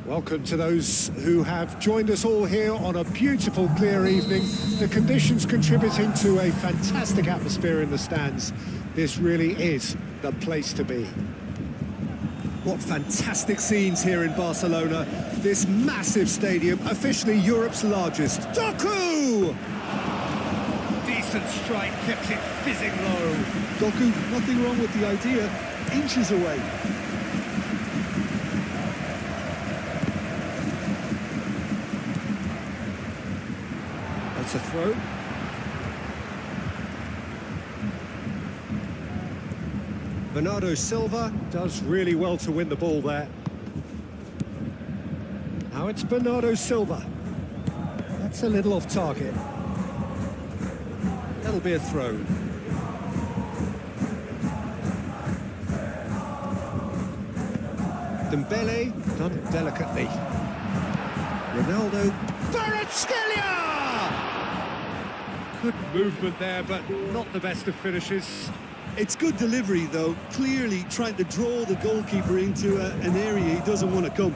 Welcome to those who have joined us all here on a beautiful, clear evening. The conditions contributing to a fantastic atmosphere in the stands. This really is the place to be. What fantastic scenes here in Barcelona. This massive stadium, officially Europe's largest. Doku! Decent strike, kept it fizzing low. Doku, nothing wrong with the idea. Inches away. That's a throw. Bernardo Silva does really well to win the ball there. Now it's Bernardo Silva. That's a little off target. That'll be a throw. Dembele done delicately. Ronaldo. Kvaratskhelia! Good movement there, but not the best of finishes. It's good delivery, though, clearly trying to draw the goalkeeper into an area he doesn't want to come.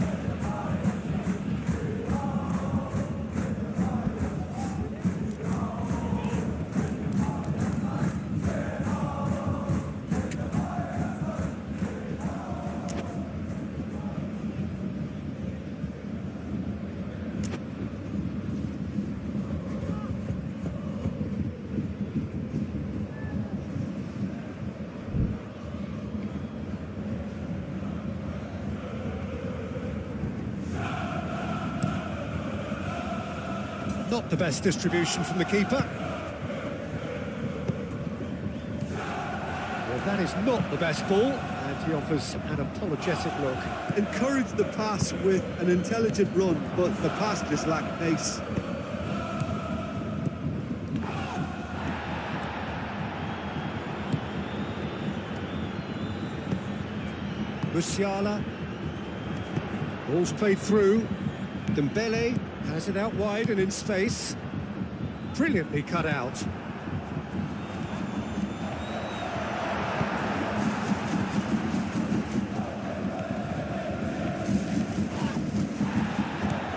Not the best distribution from the keeper. Well, that is not the best ball, and he offers an apologetic look. Encouraged the pass with an intelligent run, but the pass just lacked pace. Musiala. Ball's played through. Dembele has it out wide and in space. Brilliantly cut out.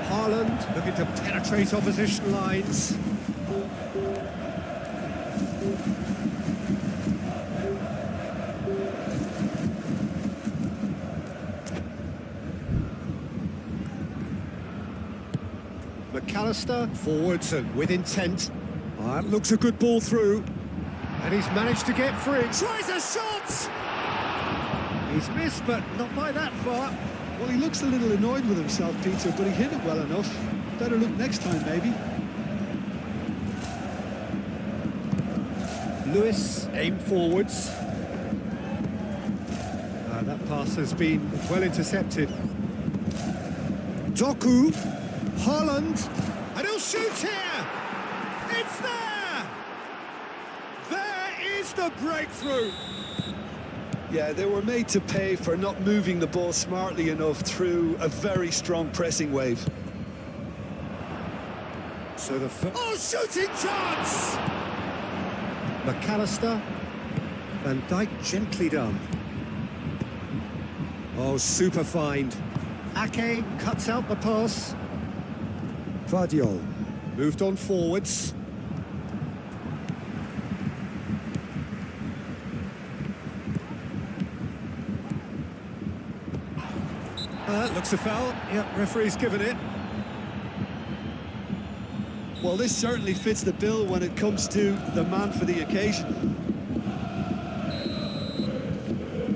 Haaland looking to penetrate opposition lines. McAllister forwards and with intent. That looks a good ball through. And he's managed to get free. Tries a shot! He's missed, but not by that far. Well, he looks a little annoyed with himself, Peter, but he hit it well enough. Better look next time, maybe. Lewis aimed forwards. That pass has been well intercepted. Doku. Haaland, and he'll shoot here! It's there! There is the breakthrough! Yeah, they were made to pay for not moving the ball smartly enough through a very strong pressing wave. So the... shooting chance! McAllister, Van Dijk gently done. Oh, super find. Ake cuts out the pass. Vardiol moved on forwards. Looks a foul. Yep, referee's given it. Well, this certainly fits the bill when it comes to the man for the occasion.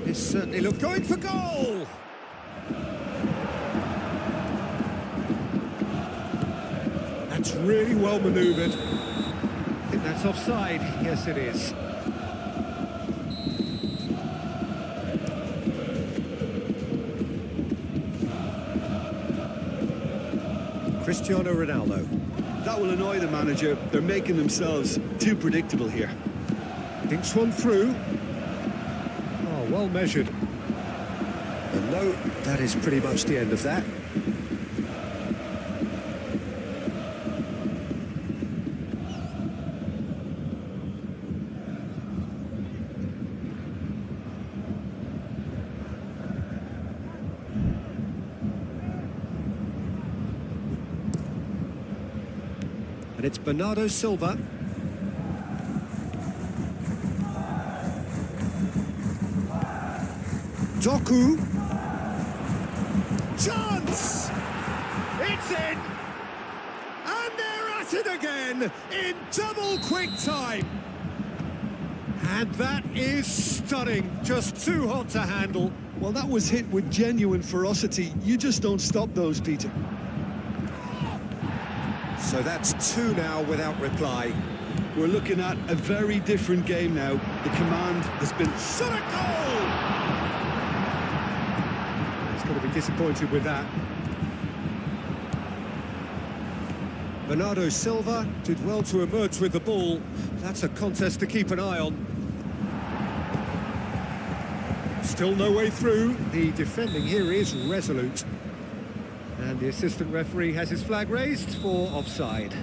This certainly looked going for goal. That's really well manoeuvred. I think that's offside. Yes, it is. Cristiano Ronaldo. That will annoy the manager. They're making themselves too predictable here. Dinks one through. Oh, well measured. And no, that is pretty much the end of that. And it's Bernardo Silva. Doku. Chance! It's in! And they're at it again in double quick time. And that is stunning. Just too hot to handle. Well, that was hit with genuine ferocity. You just don't stop those, Peter. So that's 2 now without reply. We're looking at a very different game now. The command has been... Shot a goal! He's going to be disappointed with that. Bernardo Silva did well to emerge with the ball. That's a contest to keep an eye on. Still no way through. The defending here is resolute. And the assistant referee has his flag raised for offside.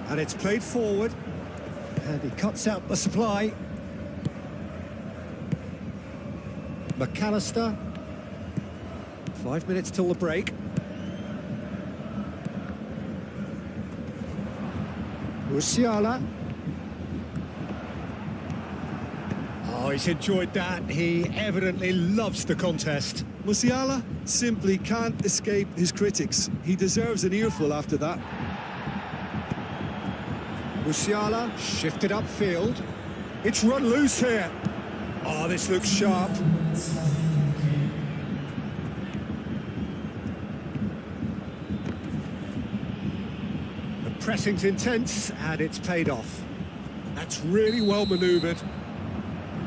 And it's played forward. And he cuts out the supply. McAllister. 5 minutes till the break. Musiala. Oh, he's enjoyed that. He evidently loves the contest. Musiala simply can't escape his critics. He deserves an earful after that. Musiala shifted upfield. It's run loose here. Oh, this looks sharp. The pressing's intense, and it's paid off. That's really well manoeuvred.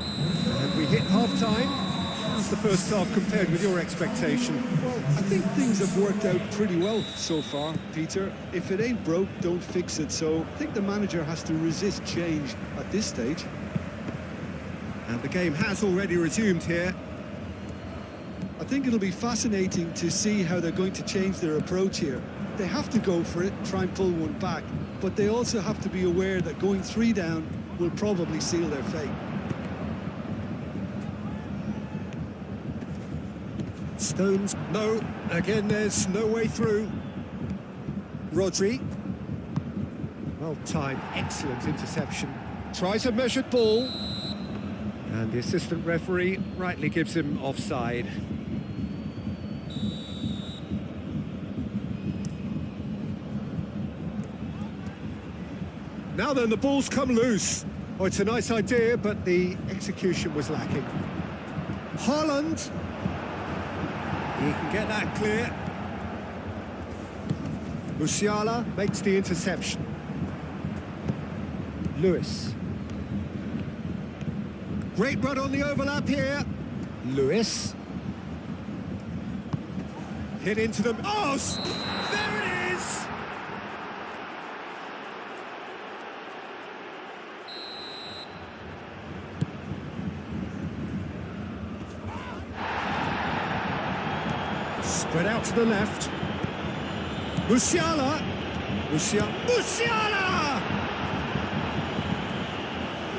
And we hit half-time. How's the first half compared with your expectation? Well, I think things have worked out pretty well so far, Peter. If it ain't broke, don't fix it. So I think the manager has to resist change at this stage. And the game has already resumed here. I think it'll be fascinating to see how they're going to change their approach here. They have to go for it, try and pull one back, but they also have to be aware that going 3 down will probably seal their fate. Stones, no. Again, there's no way through. Rodri. Well timed, excellent interception. Tries a measured ball. And the assistant referee rightly gives him offside. Now then, the ball's come loose. Oh, it's a nice idea, but the execution was lacking. Haaland. He can get that clear. Musiala makes the interception. Lewis. Great run on the overlap here. Lewis. Hit into them. Oh, there it is! Spread out to the left. Musiala. Musiala!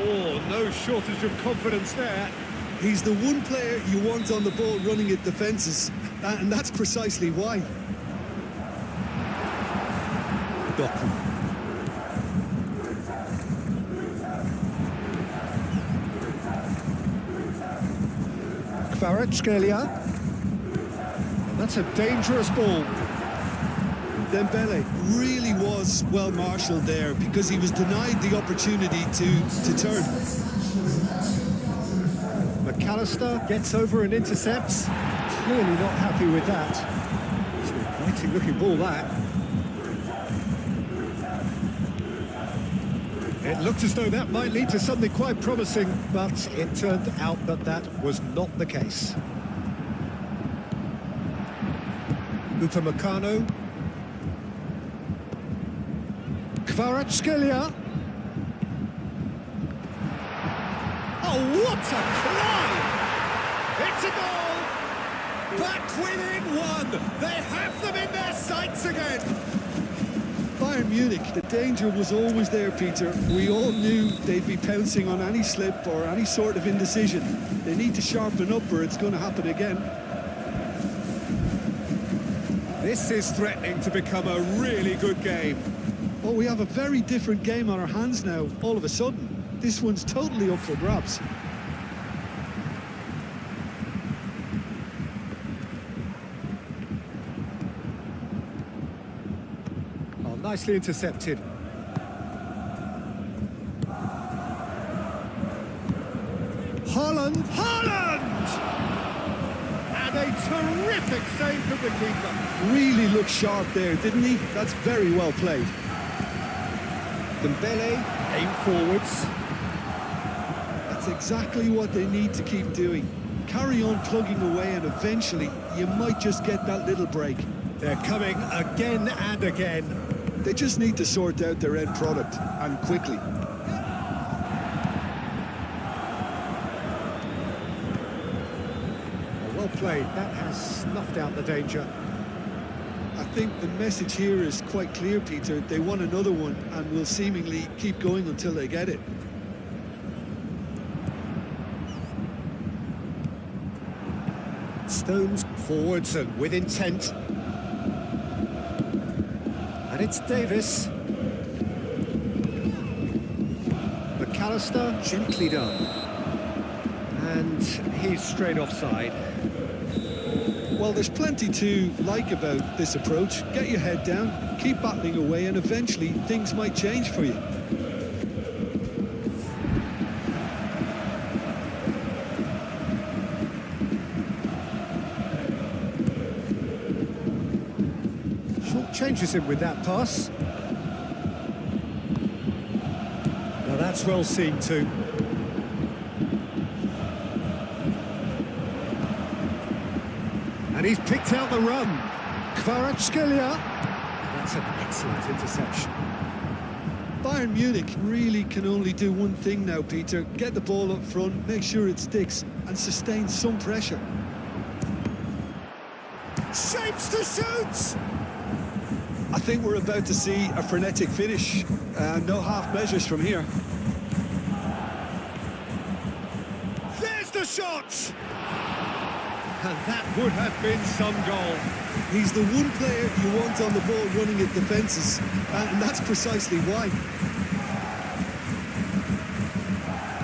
Oh, no shortage of confidence there. He's the one player you want on the ball running at defences, and that's precisely why. Doku. Kvaratskhelia. That's a dangerous ball. Dembele really was well marshalled there because he was denied the opportunity to turn. McAllister gets over and intercepts. Clearly not happy with that. It's an exciting looking ball, that. It looked as though that might lead to something quite promising, but it turned out that that was not the case. Upamecano. Kvaratskhelia. Oh, what a climb! It's a goal! Back within 1! They have them in their sights again! Bayern Munich, the danger was always there, Peter. We all knew they'd be pouncing on any slip or any sort of indecision. They need to sharpen up or it's going to happen again. This is threatening to become a really good game. Well, we have a very different game on our hands now, all of a sudden. This one's totally up for grabs. Oh, nicely intercepted. Haaland! And a terrific save from the keeper. Really looked sharp there, didn't he? That's very well played. Dembele, aim forwards. That's exactly what they need to keep doing. Carry on plugging away and eventually you might just get that little break. They're coming again and again. They just need to sort out their end product, and quickly. Well played. That has snuffed out the danger. I think the message here is quite clear, Peter. They want another one and will seemingly keep going until they get it. Stones forwards and with intent. And it's Davis. McAllister, gently done. And he's straight offside. Well, there's plenty to like about this approach. Get your head down, keep battling away, and eventually things might change for you. Short changes him with that pass. Now that's well seen too. And he's picked out the run. Kvaratskhelia. That's an excellent interception. Bayern Munich really can only do one thing now, Peter. Get the ball up front, make sure it sticks, and sustain some pressure. Shapes to shoot! I think we're about to see a frenetic finish. No half measures from here. There's the shot! And that would have been some goal. He's the one player you want on the ball running at defences, and that's precisely why.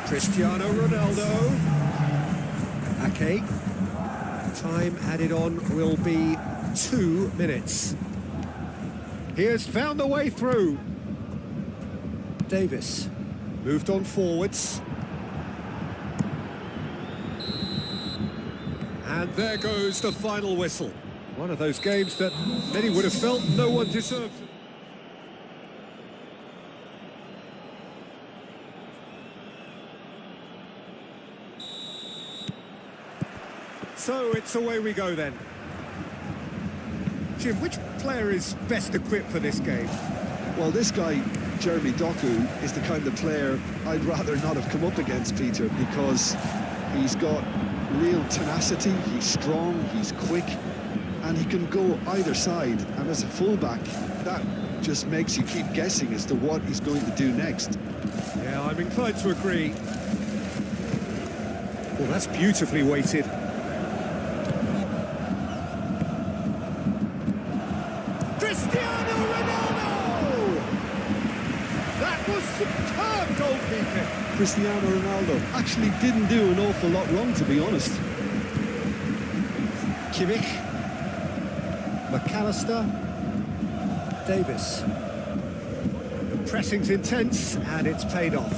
Cristiano Ronaldo. Ake. Time added on will be 2 minutes. He has found the way through. Davis moved on forwards. And there goes the final whistle. One of those games that many would have felt no one deserved. So it's away we go then. Jim, which player is best equipped for this game? Well, this guy, Jeremy Doku, is the kind of player I'd rather not have come up against, Peter, because he's got real tenacity, he's strong, he's quick, and he can go either side. And as a fullback, that just makes you keep guessing as to what he's going to do next. Yeah, I'm inclined to agree. Well, that's beautifully weighted. Cristiano Ronaldo! That was superb goalkeeping. Cristiano Ronaldo actually didn't do an awful lot wrong, to be honest. Kimmich. McAllister. Davis. The pressing's intense and it's paid off.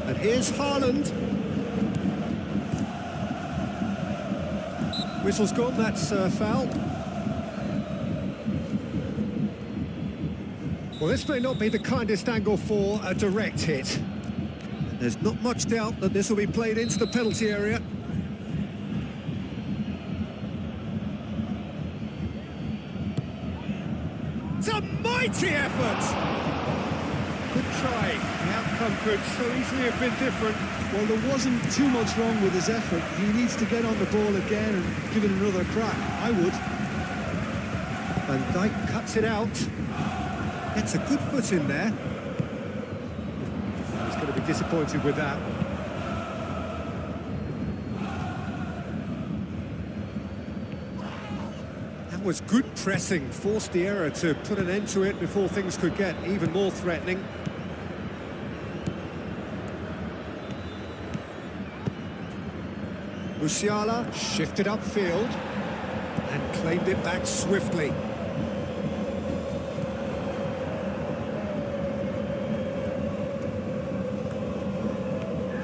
And here's Haaland. Whistle's gone, that's a foul. Well, this may not be the kindest angle for a direct hit. And there's not much doubt that this will be played into the penalty area. It's a mighty effort! Good try. The outcome could so easily have been different. Well, there wasn't too much wrong with his effort. He needs to get on the ball again and give it another crack. I would. Van Dijk cuts it out. Gets a good foot in there. He's going to be disappointed with that. That was good pressing, forced the error to put an end to it before things could get even more threatening. Musiala shifted upfield and claimed it back swiftly.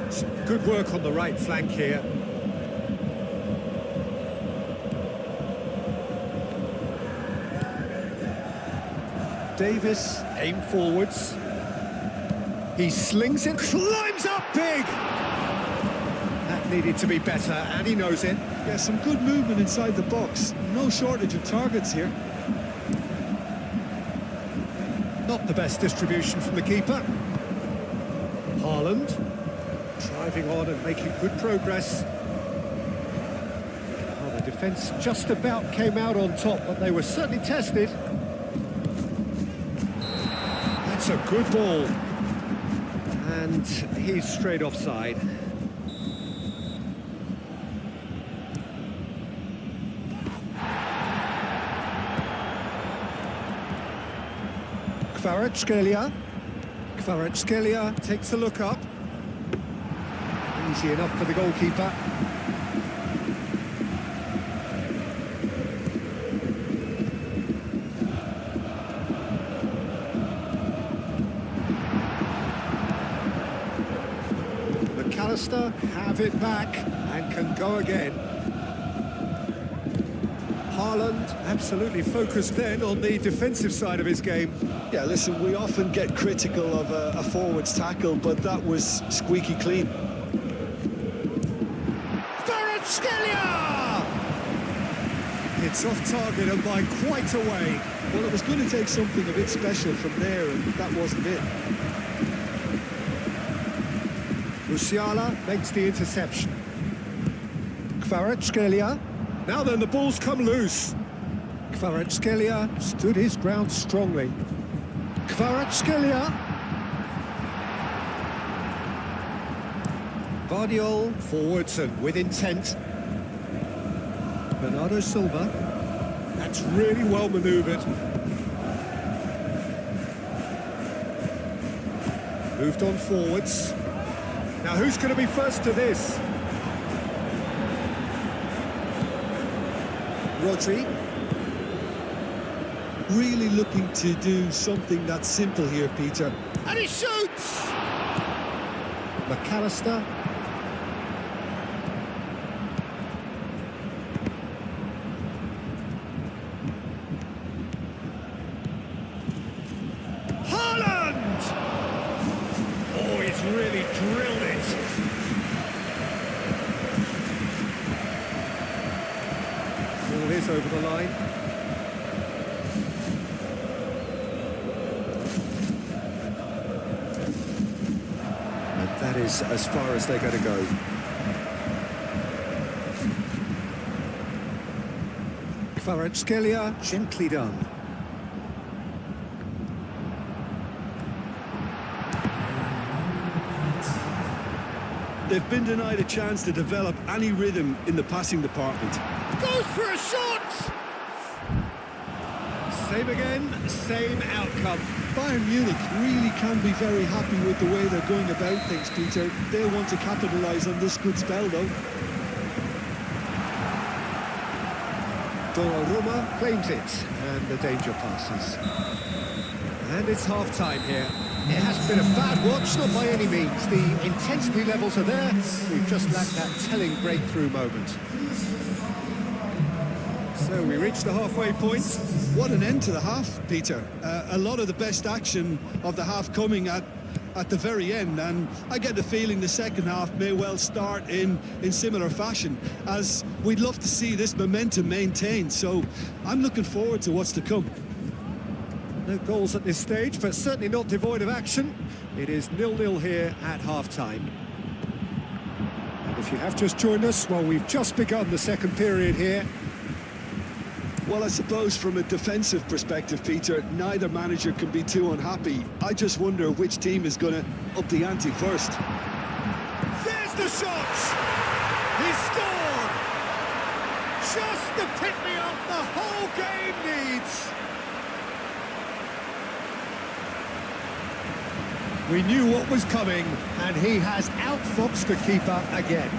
Some good work on the right flank here. Davis aimed forwards. He slings it, climbs up big! That needed to be better, and he knows it. Yeah, some good movement inside the box. No shortage of targets here. Not the best distribution from the keeper. Haaland driving on and making good progress. Well, the defence just about came out on top, but they were certainly tested. That's a good ball. And he's straight offside. Kvaratskhelia takes a look up. Easy enough for the goalkeeper. McAllister have it back and can go again. Haaland absolutely focused then on the defensive side of his game. Yeah, listen, we often get critical of a forward's tackle, but that was squeaky clean. Kvaratskhelia! It's off target and by quite a way. Well, it was going to take something a bit special from there, and that wasn't it. Musiala makes the interception. Kvaratskhelia. Now then, the ball's come loose. Kvaratskhelia stood his ground strongly. Kvaratskhelia. Vardiol forwards and with intent. Bernardo Silva. That's really well manoeuvred. Moved on forwards. Now who's going to be first to this? Rodri. Really looking to do something that's simple here, Peter. And he shoots! McAllister. Haaland! Oh, he's really drilled it. Ball is over the line. That is as far as they're going to go. Kvaratskhelia, gently done. They've been denied a chance to develop any rhythm in the passing department. Goes for a shot! Same again, same outcome. Bayern Munich really can be very happy with the way they're going about things, Peter. They'll want to capitalise on this good spell, though. Donnarumma claims it, and the danger passes. And it's half-time here. It hasn't been a bad watch, not by any means. The intensity levels are there. We've just lacked that telling breakthrough moment. So we reached the halfway point. What an end to the half, Peter. A lot of the best action of the half coming at the very end, and I get the feeling the second half may well start in similar fashion, as we'd love to see this momentum maintained. So I'm looking forward to what's to come. No goals at this stage, but certainly not devoid of action. It is 0-0 here at half-time. And if you have just joined us, well, we've just begun the second period here. Well, I suppose from a defensive perspective, Peter, neither manager can be too unhappy. I just wonder which team is going to up the ante first. There's the shot! He scored! Just the pick-me-up the whole game needs. We knew what was coming, and he has outfoxed the keeper again.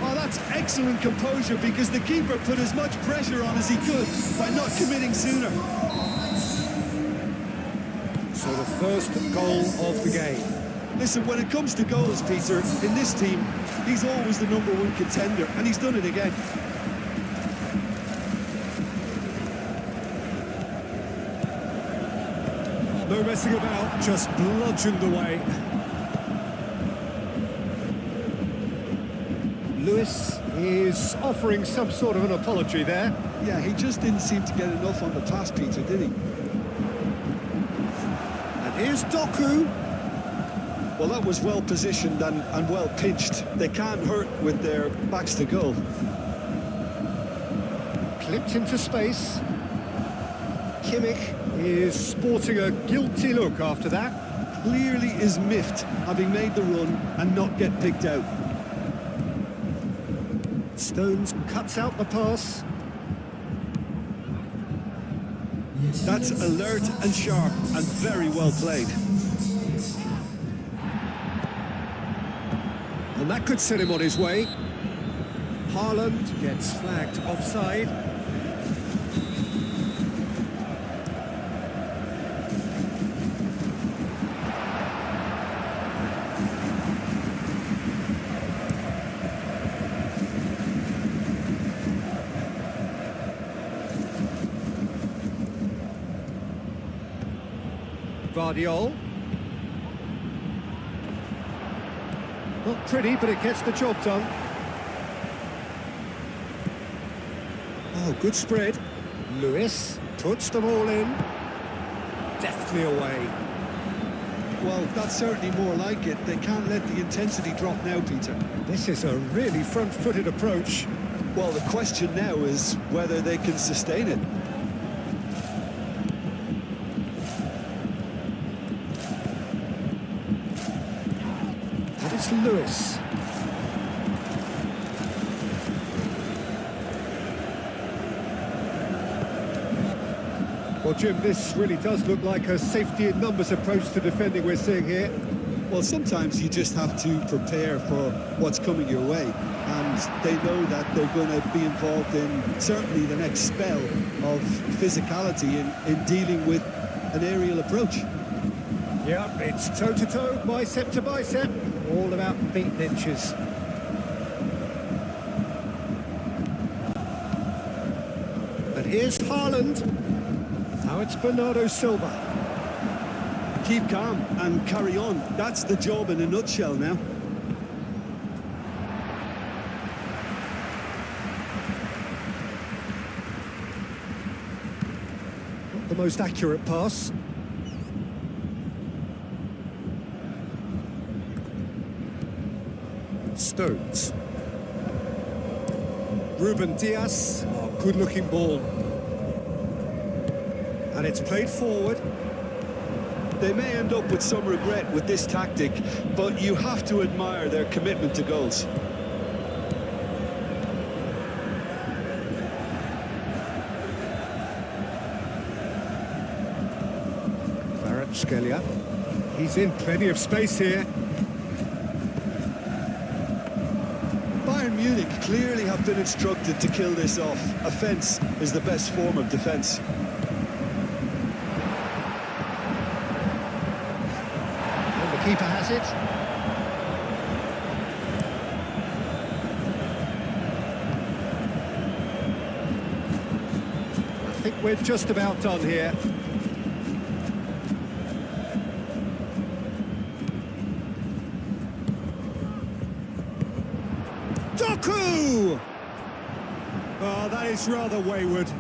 Oh, that's excellent composure, because the keeper put as much pressure on as he could by not committing sooner. So the first goal of the game. Listen, when it comes to goals, Peter, in this team, he's always the #1 contender, and he's done it again. No messing about, just bludgeoned away. Lewis is offering some sort of an apology there. Yeah, he just didn't seem to get enough on the pass, Peter, did he? And here's Doku. Well, that was well positioned and well pitched. They can't hurt with their backs to goal. Clipped into space. Kimmich is sporting a guilty look after that. Clearly is miffed, having made the run and not get picked out. Stones cuts out the pass. That's alert and sharp and very well played. And that could set him on his way. Haaland gets flagged offside. Vardiol. Not pretty, but it gets the job done. Oh, good spread. Lewis puts them all in. Deftly away. Well, that's certainly more like it. They can't let the intensity drop now, Peter. This is a really front-footed approach. Well, the question now is whether they can sustain it. And it's Lewis. Well, Jim, this really does look like a safety in numbers approach to defending we're seeing here. Well, sometimes you just have to prepare for what's coming your way, and they know that they're going to be involved in certainly the next spell of physicality in dealing with an aerial approach. Yeah, it's toe-to-toe, bicep to bicep, all about feet and inches. And here's Haaland. Now it's Bernardo Silva. Keep calm and carry on. That's the job in a nutshell now. Not the most accurate pass. Stones. Ruben Diaz. Oh, good-looking ball. And it's played forward. They may end up with some regret with this tactic, but you have to admire their commitment to goals. Kvaratskhelia. He's in plenty of space here. Bayern Munich clearly have been instructed to kill this off. Offence is the best form of defence. Keeper has it. I think we're just about done here. Doku! Oh, that is rather wayward.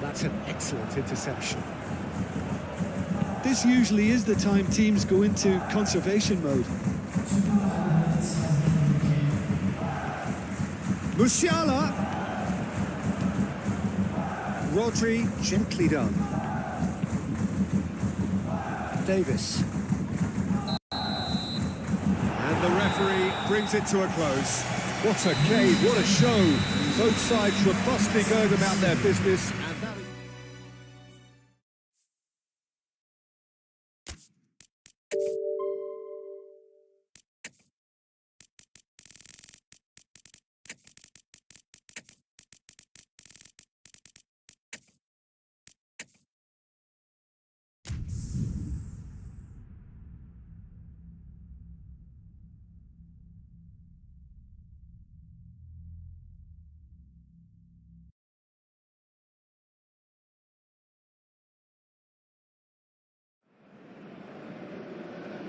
That's an excellent interception. This usually is the time teams go into conservation mode. Musiala. Rodri, gently done. Davis. the referee brings it to a close. What a game, what a show. Both sides robustly going about their business. And that...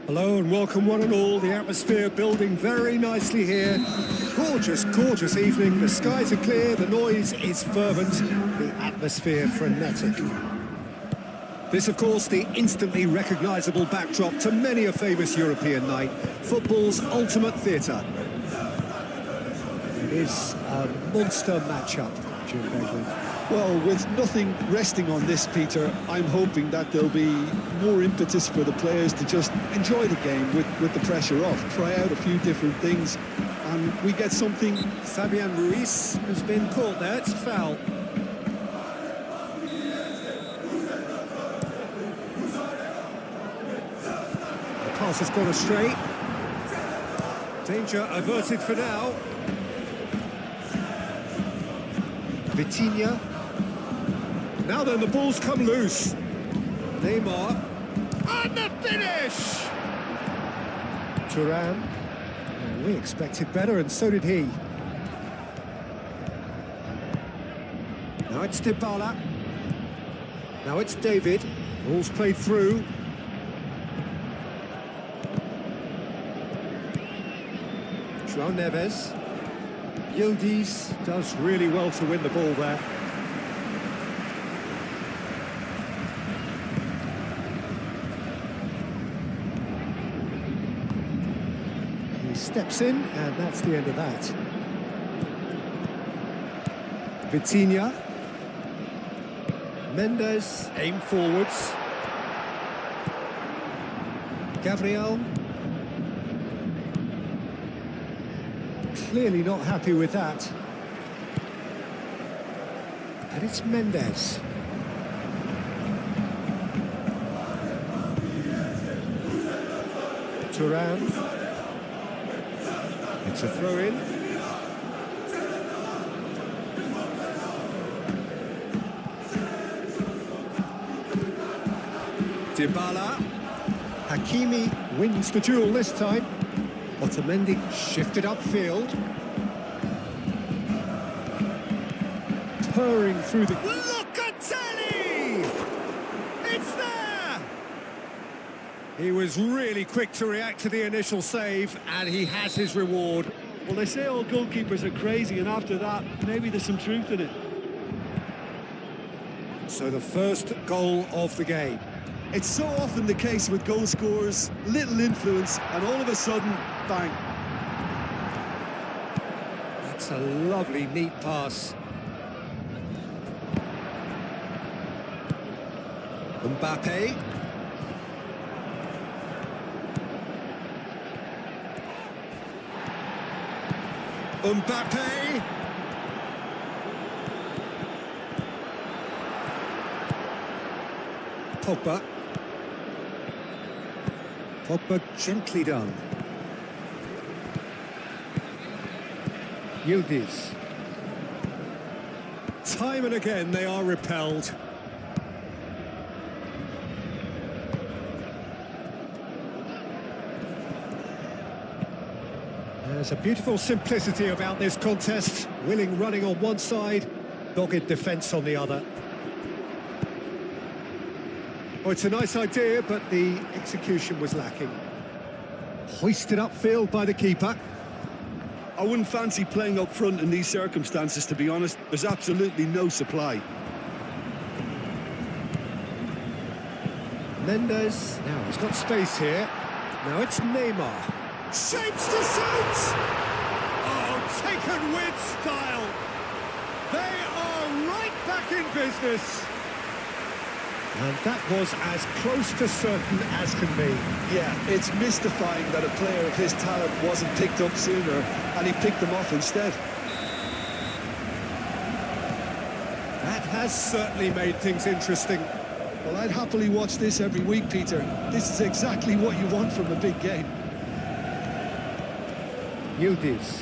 Hello and welcome one and all. The atmosphere building very nicely here. Gorgeous, gorgeous evening. The skies are clear, the noise is fervent, the atmosphere frenetic. This, of course, the instantly recognisable backdrop to many a famous European night. Football's ultimate theatre. It is a monster matchup, Jim Begley. Well, with nothing resting on this, Peter, I'm hoping that there'll be more impetus for the players to just enjoy the game with the pressure off, try out a few different things, and we get something. Fabian Ruiz has been caught there, it's a foul. The pass has gone astray. Danger averted for now. Vitinha. Now then, the ball's come loose. Neymar. And the finish! Thuram. We expected better, and so did he. Now it's Dybala. Now it's David. Ball's played through. João Neves. Yildiz does really well to win the ball there. He steps in, and that's the end of that. Vitinha. Mendes, aim forwards. Gabriel. Clearly not happy with that. And it's Mendes. Thuram. It's a throw-in. Dybala. Hakimi wins the duel this time. Otamendi shifted upfield. Purring through the... Locatelli! It's there! He was really quick to react to the initial save, and he has his reward. Well, they say all goalkeepers are crazy, and after that, maybe there's some truth in it. So the first goal of the game. It's so often the case with goal scorers, little influence, and all of a sudden, bang. That's a lovely, neat pass. Mbappe. Mbappe. Pogba. Pogba gently done. Yildiz. Time and again they are repelled. There's a beautiful simplicity about this contest. Willing running on one side, dogged defence on the other. Oh, it's a nice idea, but the execution was lacking. Hoisted upfield by the keeper. I wouldn't fancy playing up front in these circumstances, to be honest. There's absolutely no supply. Mendes. Now he's got space here. Now it's Neymar. Shapes to shoot! Oh, taken with style. They are right back in business. And that was as close to certain as can be. Yeah, it's mystifying that a player of his talent wasn't picked up sooner, and he picked them off instead. That has certainly made things interesting. Well, I'd happily watch this every week, Peter. This is exactly what you want from a big game. Yildiz.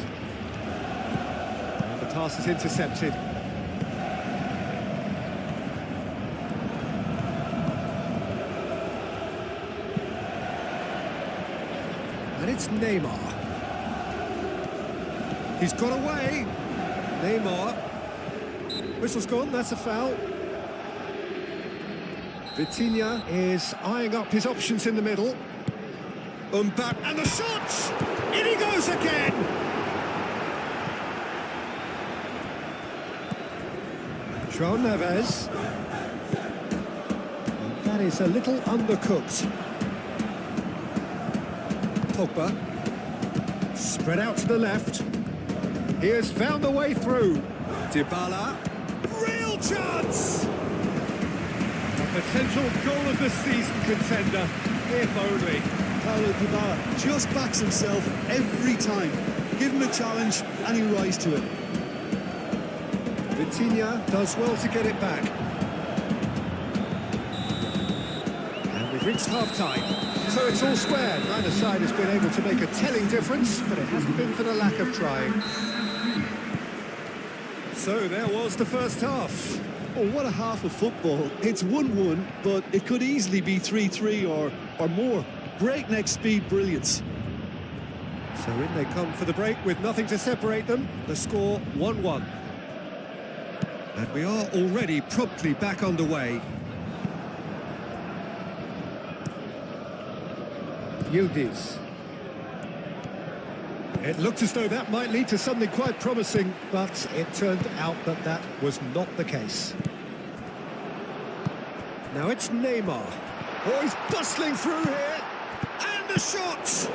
And the pass is intercepted. And it's Neymar. He's got away. Neymar. Whistle's gone, that's a foul. Vitinha is eyeing up his options in the middle. Mbappe, and the shot! In he goes again! João Neves. And that is a little undercooked. Pogba. Spread out to the left. He has found the way through. Dybala. Real chance! A potential goal of the season contender, if only. Paulo Dybala just backs himself every time. Give him a challenge and he'll rise to it. Vitinha does well to get it back. And we've reached half-time. So it's all square. Neither side has been able to make a telling difference, but it hasn't been for the lack of trying. So there was the first half. Oh, what a half of football. It's 1-1, but it could easily be 3-3 or more. Breakneck speed brilliance. So in they come for the break with nothing to separate them. The score 1-1. And we are already promptly back underway. Yildiz. It looked as though that might lead to something quite promising, but it turned out that that was not the case. Now it's Neymar. Oh, he's bustling through here. And the shot!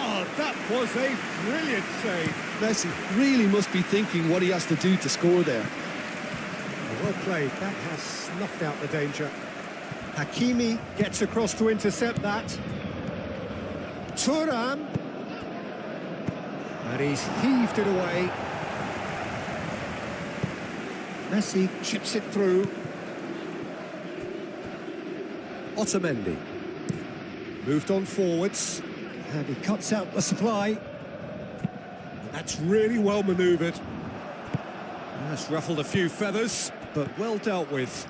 Oh, that was a brilliant save. Messi really must be thinking what he has to do to score there. Well played. That has snuffed out the danger. Hakimi gets across to intercept that. Thuram. And he's heaved it away. Messi chips it through. Otamendi. Moved on forwards. And he cuts out the supply. And that's really well manoeuvred. That's ruffled a few feathers, but well dealt with.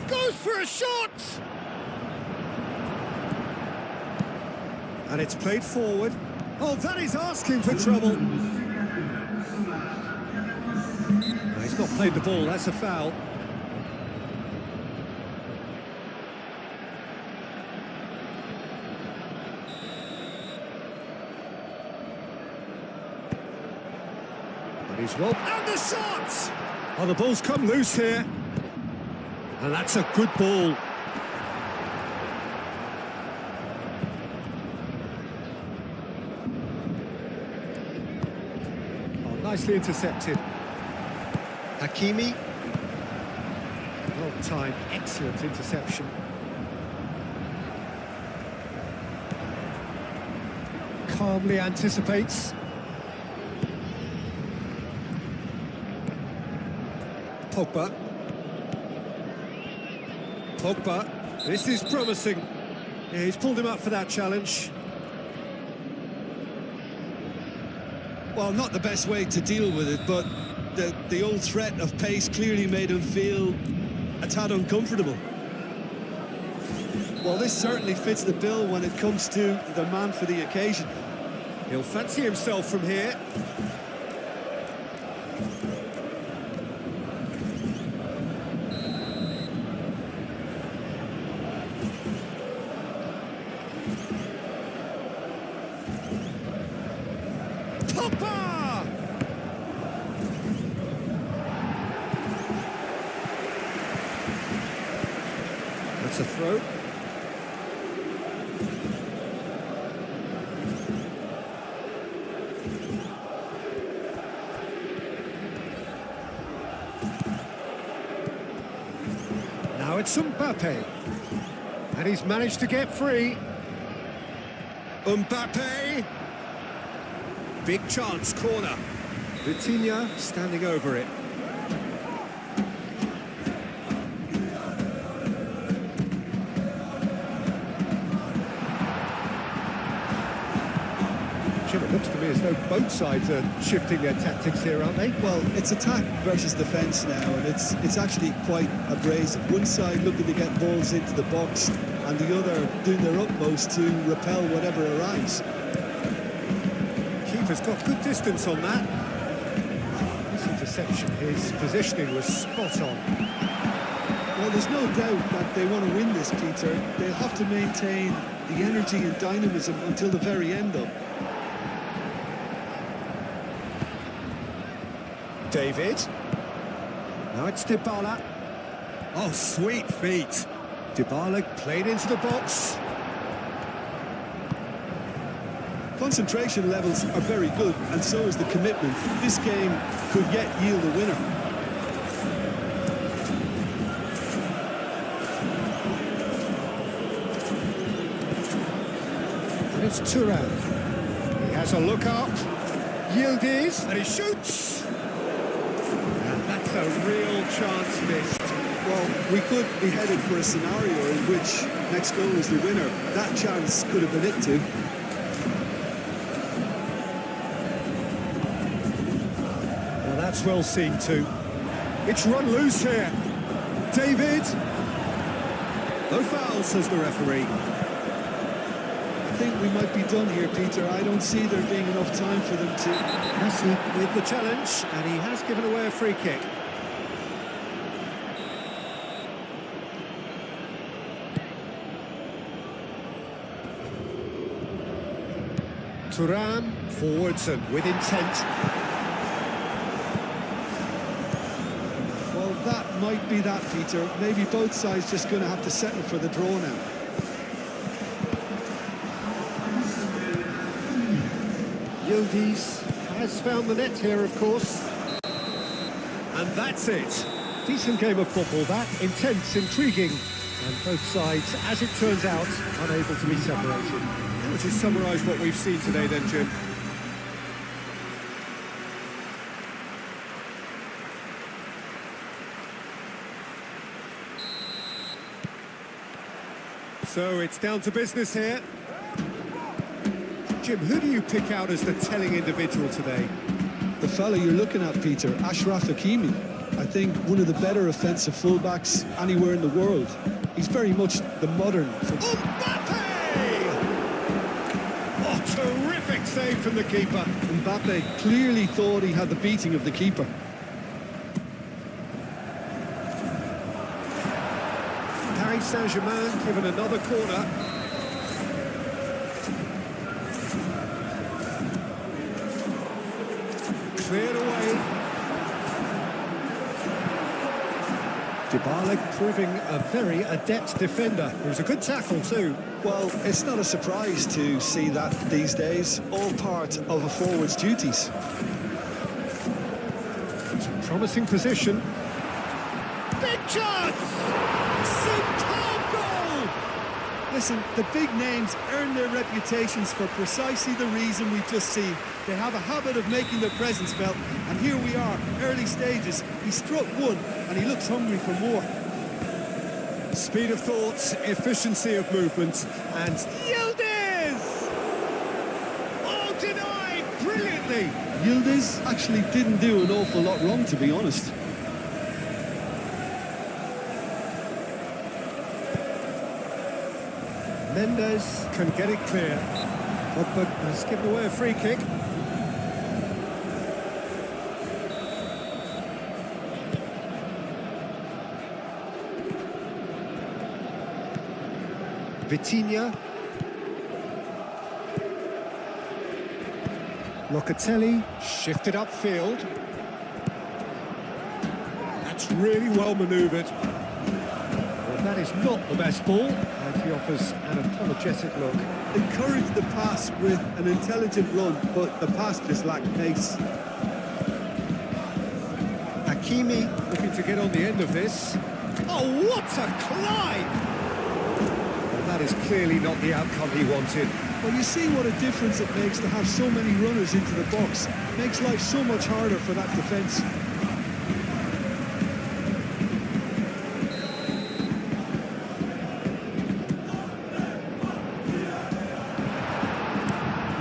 Goes for a shot! And it's played forward. Oh, that is asking for trouble. No, he's not played the ball, that's a foul. But he's well... And the shot! Oh, the ball's come loose here. And that's a good ball. Nicely intercepted. Hakimi. Well timed, excellent interception. Calmly anticipates. Pogba. Pogba. This is promising. Yeah, he's pulled him up for that challenge. Well, not the best way to deal with it, but the old threat of pace clearly made him feel a tad uncomfortable. Well, this certainly fits the bill when it comes to the man for the occasion. He'll fancy himself from here. Pogba! That's a throw. it's Mbappe. And he's managed to get free. Mbappe. Big chance, corner. Vitinha standing over it. Jim, it looks to me as though both sides are shifting their tactics here, aren't they? Well, it's attack versus defence now, and it's actually quite abrasive. One side looking to get balls into the box, and the other doing their utmost to repel whatever arrives. Keeper's got good distance on that. This interception, his positioning was spot on. Well, there's no doubt that they want to win this, Peter. They'll have to maintain the energy and dynamism until the very end, though. David. Now it's Dybala. Oh, sweet feet. Dybala played into the box. Concentration levels are very good, and so is the commitment. This game could yet yield a winner. And it's Thuram. He has a look up. Yildiz, and he shoots. And that's a real chance missed. Well, we could be headed for a scenario in which next goal is the winner. That chance could have been it too. Well, that's well seen too. It's run loose here. David. No foul, says the referee. I think we might be done here, Peter. I don't see there being enough time for them to... Messi with the challenge, and he has given away a free kick. Thuram forwards and with intent. Well, that might be that, Peter. Maybe both sides just going to have to settle for the draw now. Yildiz has found the net here, of course. And that's it. Decent game of football, that. Intense, intriguing. And both sides, as it turns out, unable to be separated. How would you summarise what we've seen today then, Jim? So it's down to business here. Jim, who do you pick out as the telling individual today? The fella you're looking at, Peter, Ashraf Hakimi. I think one of the better offensive fullbacks anywhere in the world. He's very much the modern... Mbappe! Oh, terrific save from the keeper. Mbappe clearly thought he had the beating of the keeper. Paris Saint-Germain given another corner. Cleared away. Dybala proving a very adept defender. It was a good tackle too. Well, it's not a surprise to see that these days. All part of a forward's duties. It's a promising position. Big chance! Superb goal! Listen, the big names earn their reputations for precisely the reason we've just seen. They have a habit of making their presence felt, and here we are, early stages. He struck one, and he looks hungry for more. Speed of thought, efficiency of movement, and Yildiz! Oh, denied brilliantly! Yildiz actually didn't do an awful lot wrong, to be honest. Mendes can get it clear. Pogba has given away a free kick. Vitinha. Locatelli shifted upfield. That's really well manoeuvred. Well, that is not the best ball, and he offers an apologetic look. Encourage the pass with an intelligent run, but the pass just lacked pace. Hakimi looking to get on the end of this. Oh, what a climb! Well, that is clearly not the outcome he wanted. Well, you see what a difference it makes to have so many runners into the box. It makes life so much harder for that defence.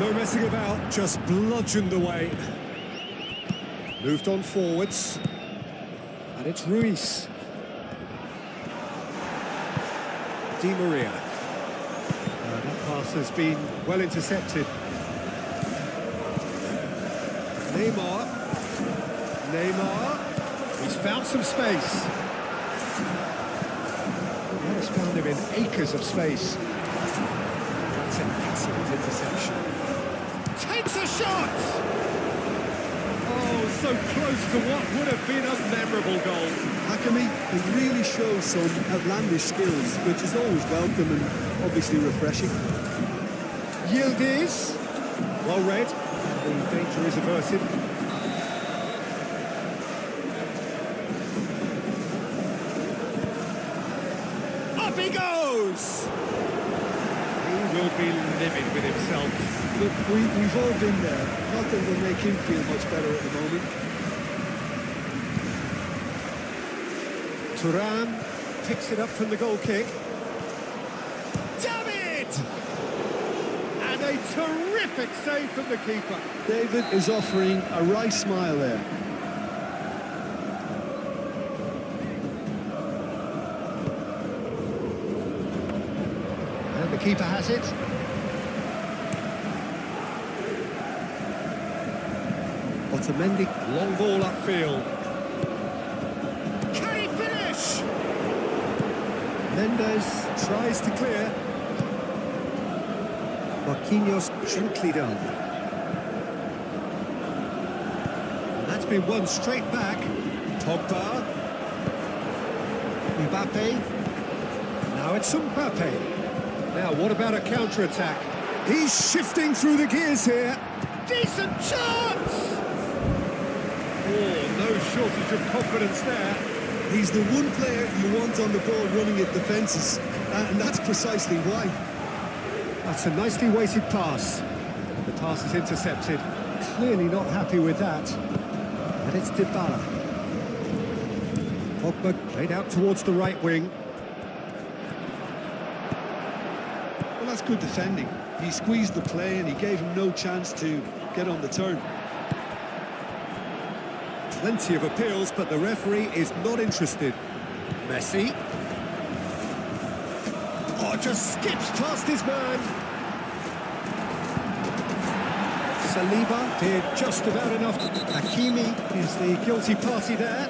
No messing about, just bludgeoned away. Moved on forwards. And it's Ruiz. Di Maria. That pass has been well intercepted. Neymar. He's found some space. That has found him in acres of space. That's an excellent interception. Takes a shot! Oh, so close to what would have been a memorable goal. Hakimi really shows some outlandish skills, which is always welcome and obviously refreshing. Yildiz, well read. The danger is averted. Up he goes! He will be livid with himself. Look, we've all been there. Nothing will make him feel much better at the moment. Thuram picks it up from the goal kick. David! And a terrific save from the keeper. David is offering a wry smile there. And the keeper has it. Otamendi, long ball upfield. Can he finish? Mendes tries to clear. Marquinhos gently done. And that's been won straight back. Pogba. Mbappe. Now it's Mbappe. Now what about a counter-attack? He's shifting through the gears here. Decent chance! Oh, no shortage of confidence there. He's the one player you want on the ball running at defences, and that's precisely why. That's a nicely weighted pass. The pass is intercepted. Clearly not happy with that. And it's Dybala. Pogba played out towards the right wing. Well, that's good defending. He squeezed the play and he gave him no chance to get on the turn. Plenty of appeals, but the referee is not interested. Messi. Oh, just skips past his man. Saliba did just about enough. Hakimi is the guilty party there.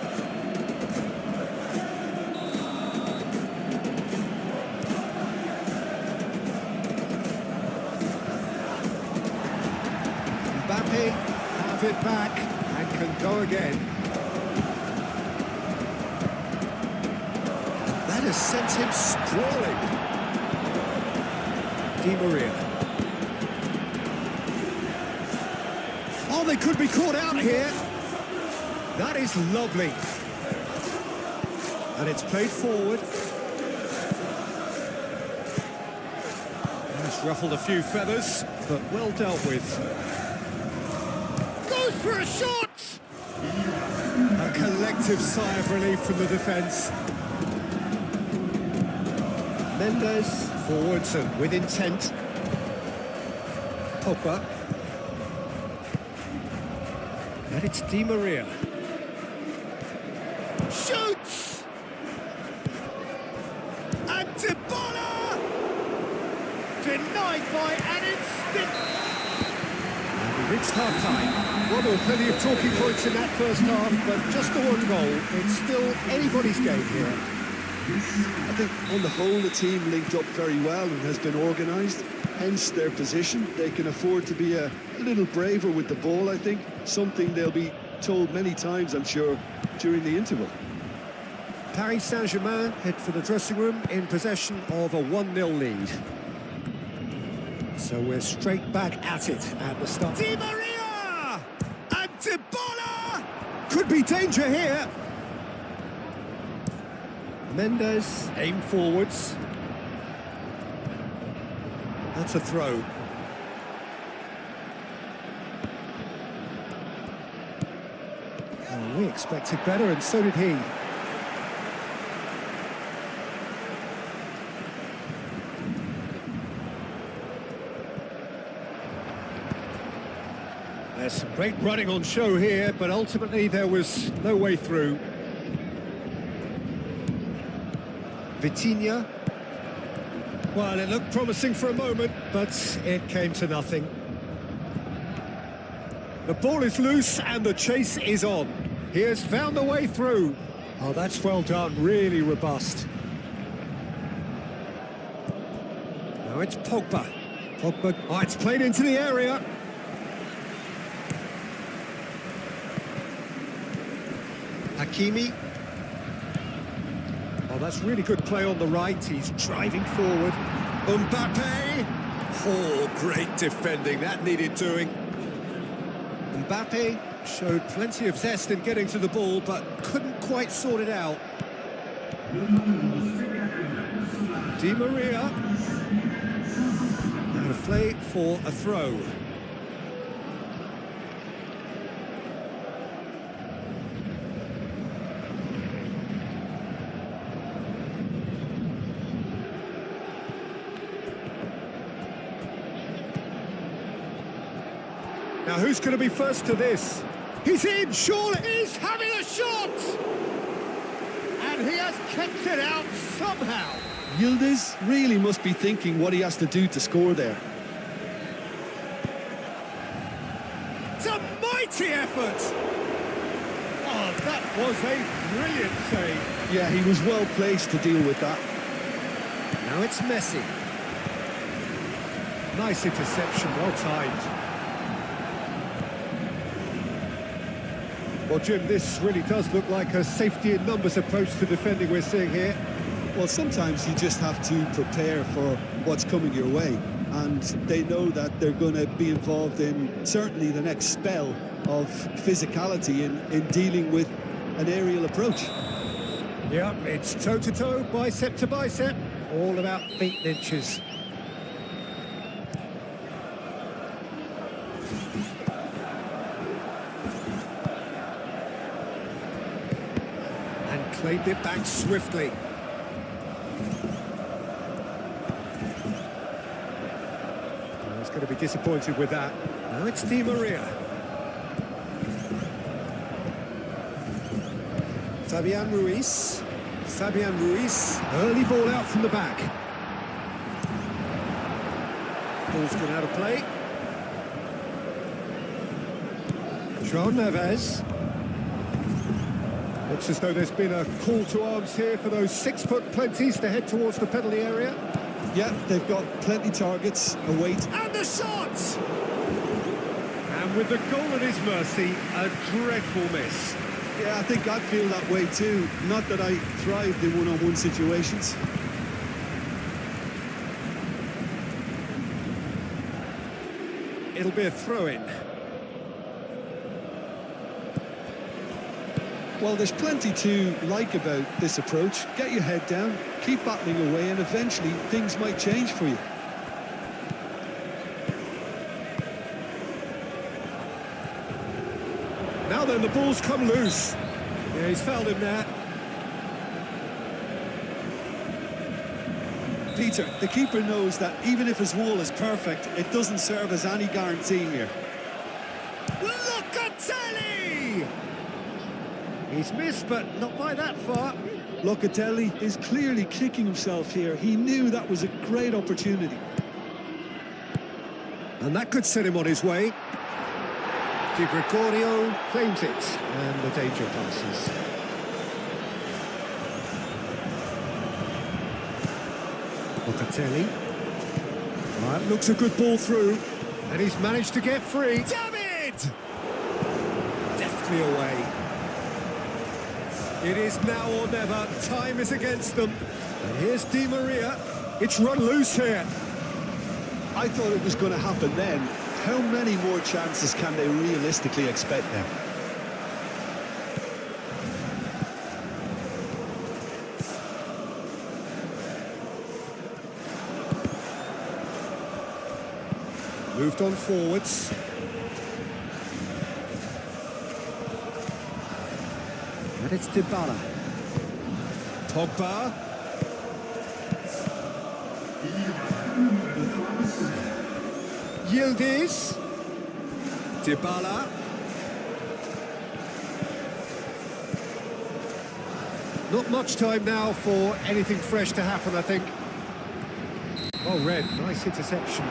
Mbappe have it back. Can go again. That has sent him sprawling. Di Maria. Oh, they could be caught out here. That is lovely. And it's played forward. That's ruffled a few feathers, but well dealt with. Goes for a shot! A collective sigh of relief from the defence. Mendes forwards and with intent. Pogba. And it's Di Maria. Shoots! And Dybala! Denied by an instinct. And we reached half-time. Well, there were plenty of talking points in that first half, but just the one goal. It's still anybody's game here. I think on the whole the team linked up very well and has been organised, hence their position. They can afford to be a little braver with the ball, I think, something they'll be told many times, I'm sure, during the interval. Paris Saint-Germain head for the dressing room in possession of a 1-0 lead. So we're straight back at it at the start. Di Maria! And Dybala! Could be danger here. Mendes aim forwards. That's a throw. Oh, we expected better, and so did he. There's some great running on show here, but ultimately there was no way through. Vitinha. Well, it looked promising for a moment, but it came to nothing. The ball is loose and the chase is on. He has found the way through. Oh, that's well done, really robust. Now it's Pogba. Pogba, oh, it's played into the area. Hakimi. Oh, that's really good play on the right. He's driving forward. Mbappe. Oh, great defending. That needed doing. Mbappe showed plenty of zest in getting to the ball, but couldn't quite sort it out. Di Maria. And a play for a throw. Now, who's going to be first to this? He's in, surely! He's having a shot! And he has kept it out somehow. Yildiz really must be thinking what he has to do to score there. It's a mighty effort! Oh, that was a brilliant save. Yeah, he was well placed to deal with that. Now it's Messi. Nice interception, well timed. Well, Jim, this really does look like a safety in numbers approach to defending we're seeing here. Well, sometimes you just have to prepare for what's coming your way. And they know that they're going to be involved in certainly the next spell of physicality in dealing with an aerial approach. Yeah, it's toe-to-toe, bicep to bicep, all about feet and inches. And claimed it back swiftly. He's going to be disappointed with that. Now it's Di Maria. Fabian Ruiz. Early ball out from the back. Ball's gone out of play. João Neves. Looks as though there's been a call to arms here for those 6-foot plenties to head towards the penalty area. Yeah, they've got plenty targets await. And the shot! And with the goal at his mercy, a dreadful miss. Yeah, I think I'd feel that way too. Not that I thrived in one-on-one situations. It'll be a throw-in. Well, there's plenty to like about this approach. Get your head down, keep battling away, and eventually things might change for you. Now then, the ball's come loose. Yeah, he's fouled him there. Peter, the keeper knows that even if his wall is perfect, it doesn't serve as any guarantee here. Locatelli! He's missed, but not by that far. Locatelli is clearly kicking himself here. He knew that was a great opportunity. And that could set him on his way. Di Gregorio claims it, and the danger passes. Locatelli. That looks a good ball through, and he's managed to get free. David! Deftly away. It is now or never. Time is against them. And here's Di Maria. It's run loose here. I thought it was going to happen then. How many more chances can they realistically expect now? Moved on forwards. And it's Dybala. Pogba. Yildiz. Dybala. Not much time now for anything fresh to happen, I think. Oh, Red, nice interception.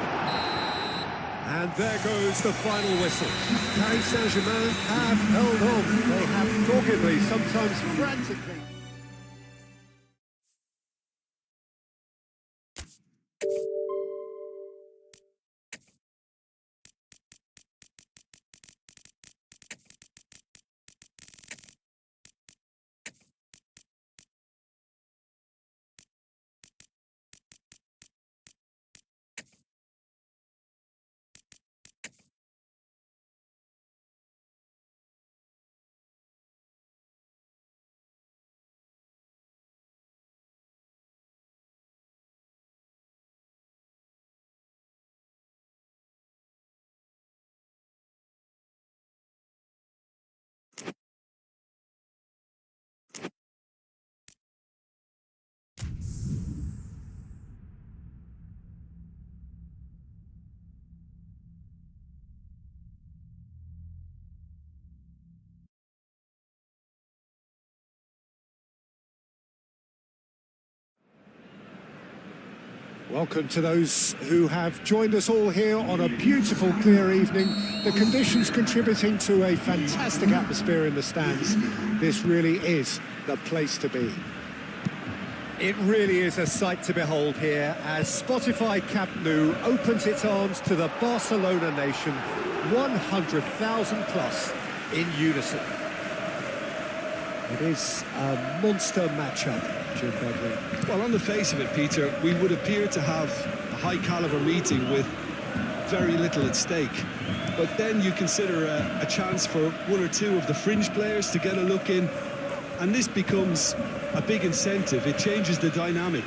And there goes the final whistle. Paris Saint-Germain have held on. They have doggedly, sometimes frantically. Welcome to those who have joined us all here on a beautiful, clear evening. The conditions contributing to a fantastic atmosphere in the stands. This really is the place to be. It really is a sight to behold here as Spotify Camp Nou opens its arms to the Barcelona nation, 100,000 plus in unison. It is a monster matchup, Jim Begley. Well, on the face of it, Peter, we would appear to have a high-caliber meeting with very little at stake. But then you consider a chance for one or two of the fringe players to get a look in, and this becomes a big incentive. It changes the dynamic.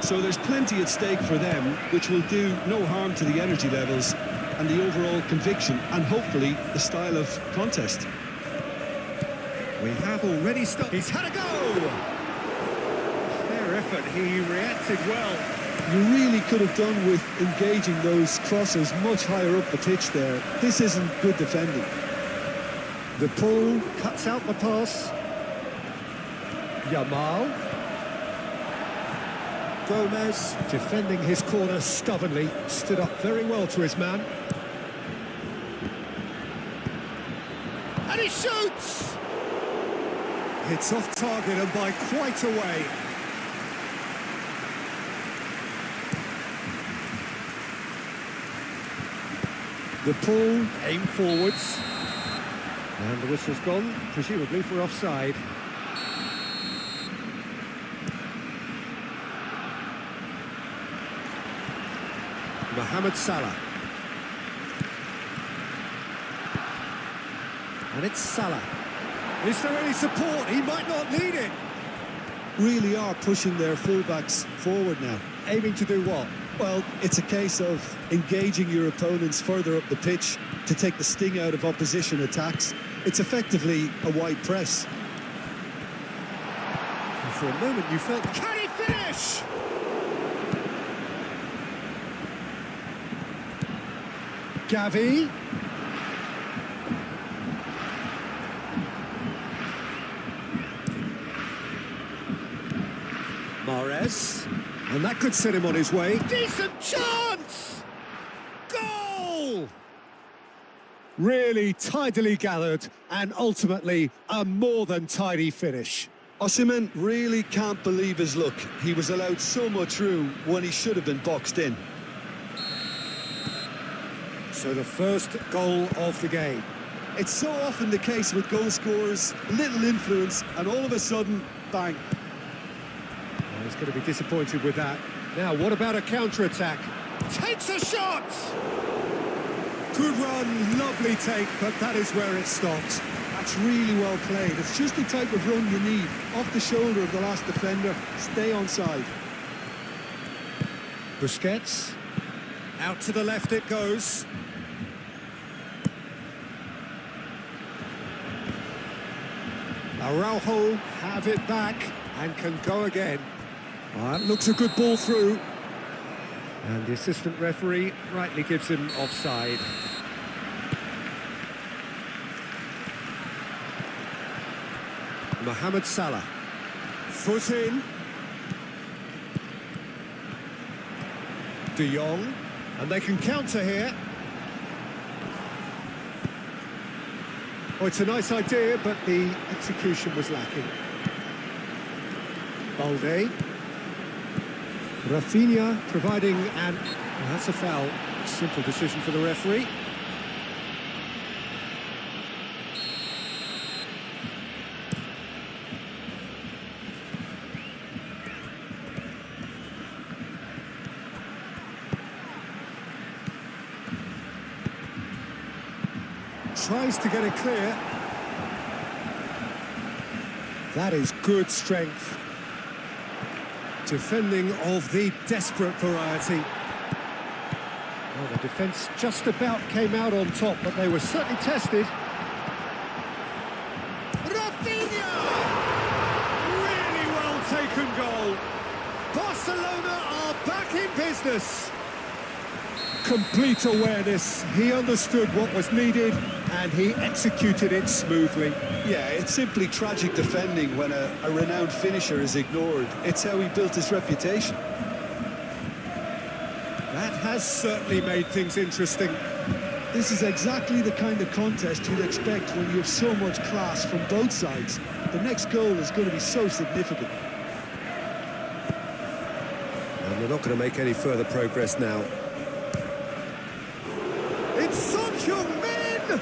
So there's plenty at stake for them, which will do no harm to the energy levels and the overall conviction, and hopefully the style of contest. We have already started. He's had a go! Fair effort, he reacted well. You really could have done with engaging those crosses much higher up the pitch there. This isn't good defending. The pull cuts out the pass. Yamal. Gomez, defending his corner stubbornly, stood up very well to his man. And he shoots! It's off target and by quite a way. The pull, aim forwards. And the whistle's gone, presumably for offside. Mohamed Salah. And it's Salah. Is there any support? He might not need it. Really are pushing their fullbacks forward now. Aiming to do what? Well, it's a case of engaging your opponents further up the pitch to take the sting out of opposition attacks. It's effectively a wide press. And for a moment you felt, can he finish? Gavi. Mahrez, and that could set him on his way. Decent chance! Goal! Really tidily gathered, and ultimately a more than tidy finish. Osimhen really can't believe his luck. He was allowed so much room when he should have been boxed in. So the first goal of the game. It's so often the case with goal scorers, little influence, and all of a sudden, bang. He's going to be disappointed with that. Now, what about a counter-attack? Takes a shot! Good run, lovely take, but that is where it stops. That's really well played. It's just the type of run you need. Off the shoulder of the last defender, stay onside. Busquets. Out to the left it goes. Araujo have it back and can go again. Looks a good ball through. And the assistant referee rightly gives him offside. Mohamed Salah. Foot in. De Jong. And they can counter here. Oh, it's a nice idea, but the execution was lacking. Balde. Rafinha providing an... Oh, that's a foul. A simple decision for the referee. Tries to get it clear. That is good strength. Defending of the desperate variety. Well, the defence just about came out on top, but they were certainly tested. Rafinha! Really well taken goal. Barcelona are back in business. Complete awareness. He understood what was needed and he executed it smoothly. Yeah, it's simply tragic defending when a renowned finisher is ignored. It's how he built his reputation. That has certainly made things interesting. This is exactly the kind of contest you'd expect when you have so much class from both sides. The next goal is going to be so significant. And they're not going to make any further progress now. It's Son Heung-min!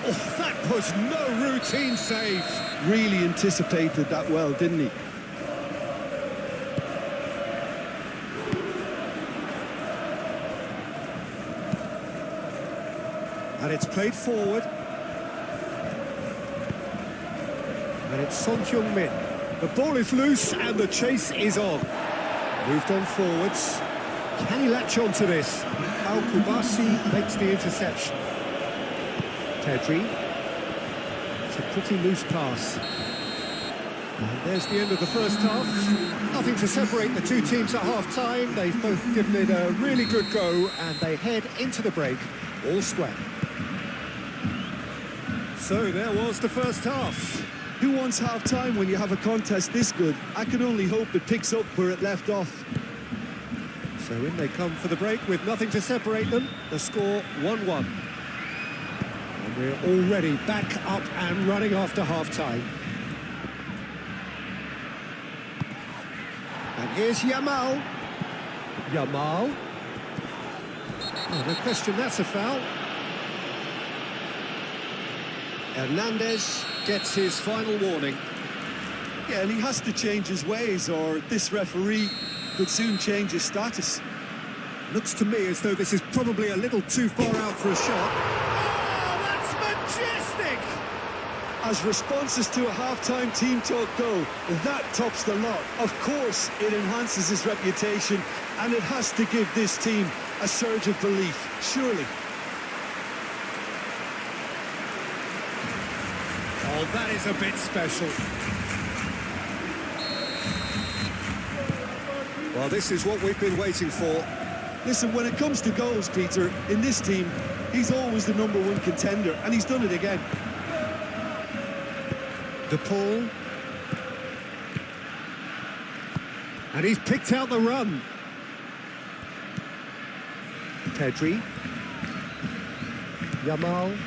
Oh, that was no routine save. Really anticipated that well, didn't he? And it's played forward. And it's Son Heung-min. The ball is loose and the chase is on. Moved on forwards. Can he latch on to this? Al-Kubasi makes the interception. Pedri. It's a pretty loose pass. And there's the end of the first half. Nothing to separate the two teams at half-time. They've both given it a really good go and they head into the break all square. So there was the first half. Who wants half-time when you have a contest this good? I can only hope it picks up where it left off. So in they come for the break with nothing to separate them. The score 1-1. And we're already back up and running after half-time. And here's Yamal. Yamal. Oh, no question, that's a foul. Hernandez gets his final warning. Yeah, and he has to change his ways or this referee could soon change his status. Looks to me as though this is probably a little too far out for a shot. Oh, that's majestic! As responses to a half-time team talk go, that tops the lot. Of course, it enhances his reputation and it has to give this team a surge of belief, surely. Oh, that is a bit special. Well, this is what we've been waiting for. Listen, when it comes to goals, Peter, in this team, he's always the #1 contender, and he's done it again. De Paul. And he's picked out the run. Pedri. Yamal.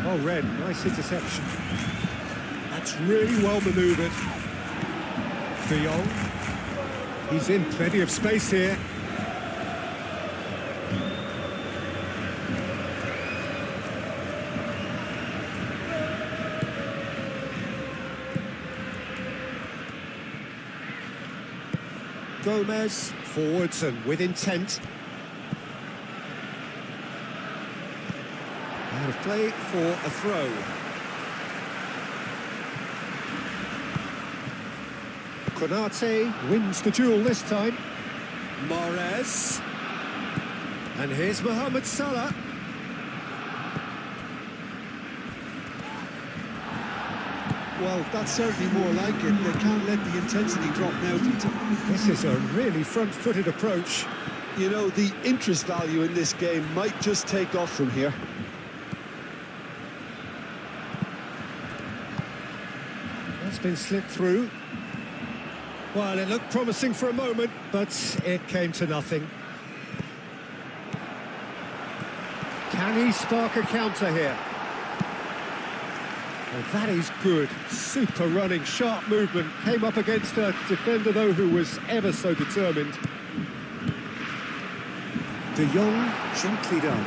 Oh, Red, nice interception. That's really well manoeuvred. De Jong. He's in plenty of space here. Gomez, forwards and with intent. Out of play for a throw. Konate wins the duel this time. Mahrez. And here's Mohamed Salah. Well, that's certainly more like it. They can't let the intensity drop now, Peter. This is a really front-footed approach. You know, the interest value in this game might just take off from here. That's been slipped through. Well, it looked promising for a moment, but it came to nothing. Can he spark a counter here? Well, that is good. Super running, sharp movement. Came up against a defender, though, who was ever so determined. De Jong, gently done.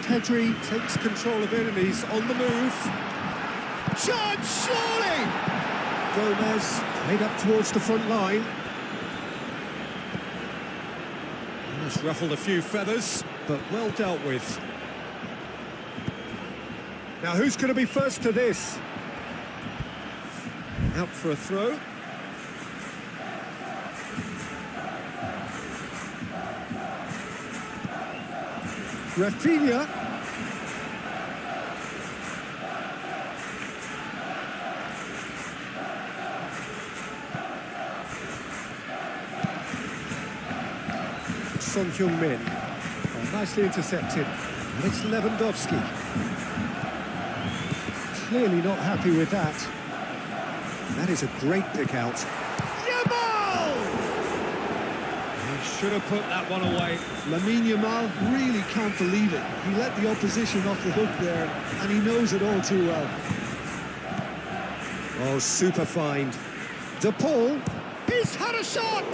Pedri takes control of it and he's on the move. Chance, surely! Gomez played up towards the front line. That's ruffled a few feathers, but well dealt with. Now who's going to be first to this? Out for a throw. Rafinha. Son Heung-min. Oh, nicely intercepted. And it's Lewandowski. Clearly not happy with that. That is a great pick out. Yamal! He should have put that one away. Lamine Yamal really can't believe it. He let the opposition off the hook there, and he knows it all too well. Oh, super find. De Paul. He's had a shot!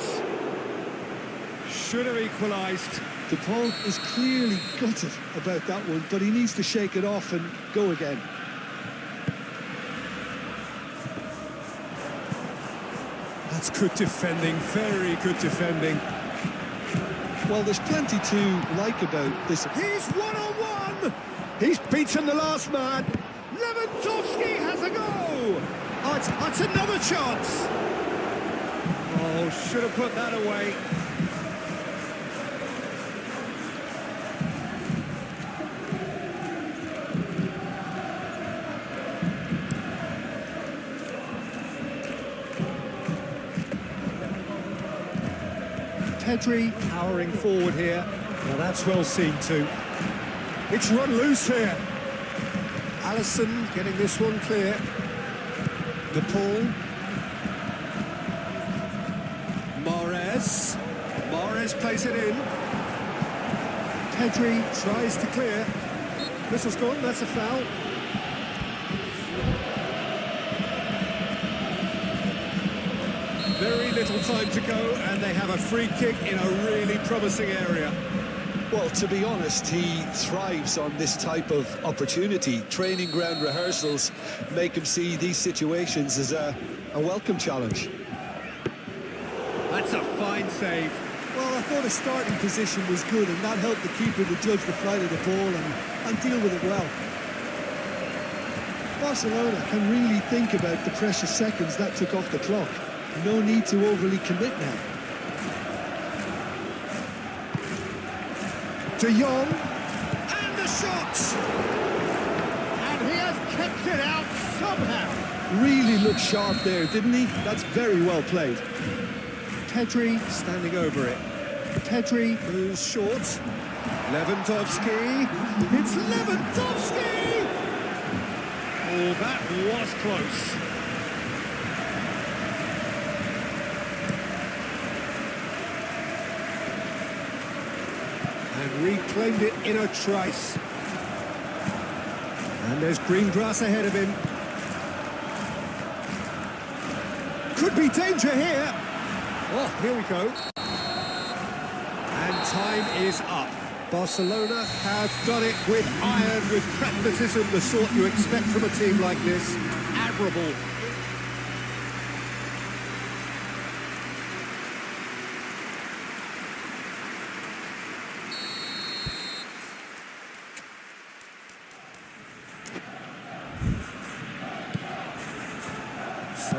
Should have equalised. De Paul is clearly gutted about that one, but he needs to shake it off and go again. That's good defending, very good defending. Well, there's plenty to like about this. He's one-on-one! He's beaten the last man. Lewandowski has a go! Oh, it's another chance! Oh, should have put that away. Pedri powering forward here. Now that's well seen too. It's run loose here. Alisson getting this one clear. De Paul. Mahrez. Mahrez plays it in. Pedri tries to clear. Whistle's gone, that's a foul. Very little time to go, and they have a free kick in a really promising area. Well, to be honest, he thrives on this type of opportunity. Training ground rehearsals make him see these situations as a welcome challenge. That's a fine save. Well, I thought his starting position was good, and that helped the keeper to judge the flight of the ball and deal with it well. Barcelona can really think about the precious seconds that took off the clock. No need to overly commit now. De Jong, and the shot! And he has kept it out somehow. Really looked sharp there, didn't he? That's very well played. Pedri standing over it. Pedri moves short. Lewandowski. It's Lewandowski! Oh, that was close. And reclaimed it in a trice. And there's green grass ahead of him. Could be danger here. Oh, here we go. And time is up. Barcelona have done it with iron, with pragmatism, the sort you expect from a team like this. Admirable.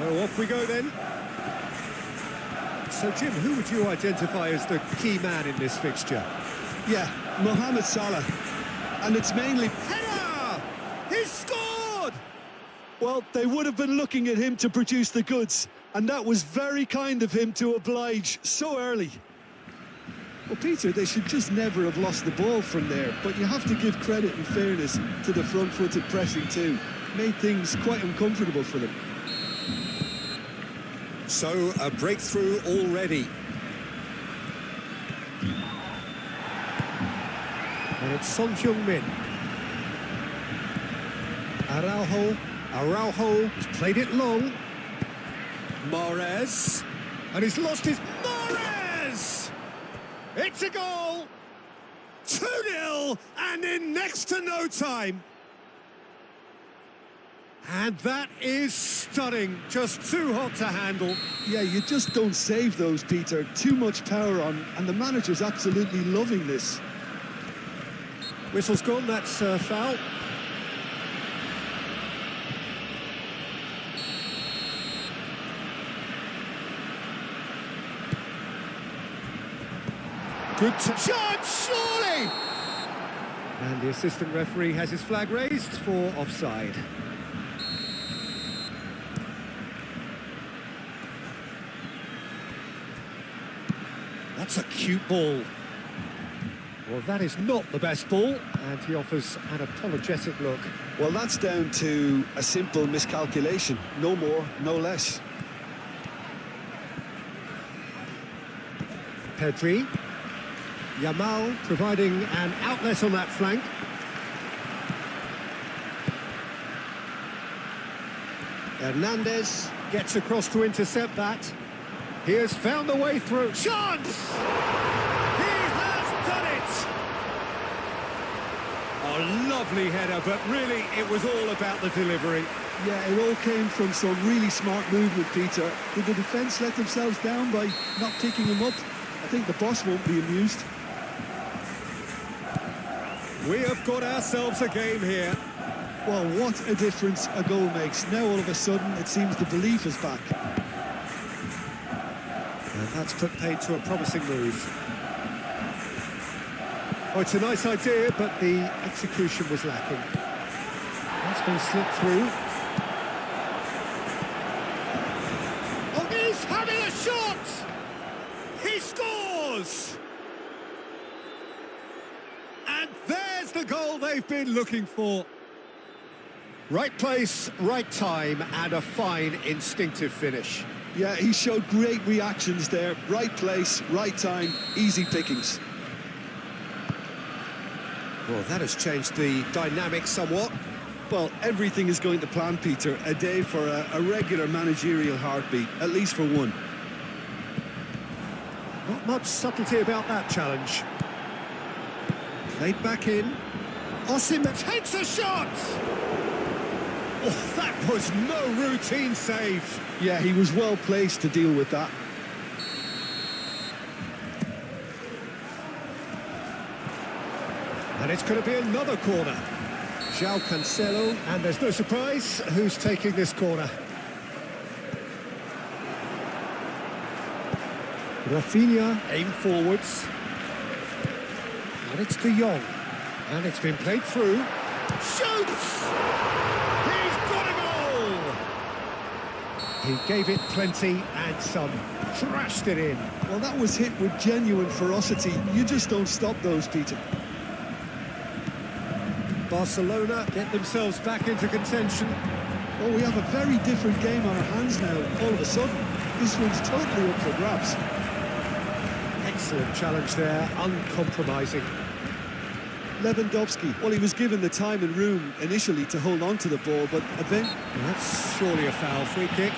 So off we go then. So Jim, who would you identify as the key man in this fixture? Yeah, Mohamed Salah. And it's mainly... Header! He's scored! Well, they would have been looking at him to produce the goods, and that was very kind of him to oblige so early. Well, Peter, they should just never have lost the ball from there, but you have to give credit and fairness to the front-footed pressing too. Made things quite uncomfortable for them. So, a breakthrough already. And it's Son Heung-min. Araujo has played it long. Mahrez. And he's lost his... Mahrez! It's a goal! 2-0, and in next to no time. And that is stunning, just too hot to handle. Yeah, you just don't save those, Peter. Too much power on, and the manager's absolutely loving this. Whistle's gone, that's foul. Good shot, surely! And the assistant referee has his flag raised for offside. That's a cute ball. Well, that is not the best ball, and he offers an apologetic look. Well, that's down to a simple miscalculation. No more, no less. Pedri. Yamal providing an outlet on that flank. Hernandez gets across to intercept that. He has found a way through. Chance! He has done it! A lovely header, but really it was all about the delivery. Yeah, it all came from some really smart movement, Peter. Did the defence let themselves down by not picking him up? I think the boss won't be amused. We have got ourselves a game here. Well, what a difference a goal makes. Now all of a sudden it seems the belief is back. And that's put paid to a promising move. Oh, it's a nice idea, but the execution was lacking. That's been slipped through. Oh, he's having a shot! He scores! And there's the goal they've been looking for. Right place, right time, and a fine instinctive finish. Yeah, he showed great reactions there. Right place, right time, easy pickings. Well, that has changed the dynamic somewhat. Well, everything is going to plan, Peter. A day for a regular managerial heartbeat, at least for one. Not much subtlety about that challenge. Played back in. Osimhen takes a shot! Oh, that was no routine save. Yeah, he was well placed to deal with that. And it's going to be another corner. João Cancelo, and there's no surprise who's taking this corner. Rafinha aim forwards. And it's De Jong. And it's been played through. Shoots! He's got a goal! He gave it plenty and some. Trashed it in. Well, that was hit with genuine ferocity. You just don't stop those, Peter. Barcelona get themselves back into contention. Oh, we have a very different game on our hands now, all of a sudden. This one's totally up for grabs. Excellent challenge there, uncompromising. Lewandowski, well, he was given the time and room initially to hold on to the ball, but eventually... That's surely a foul. Free kick.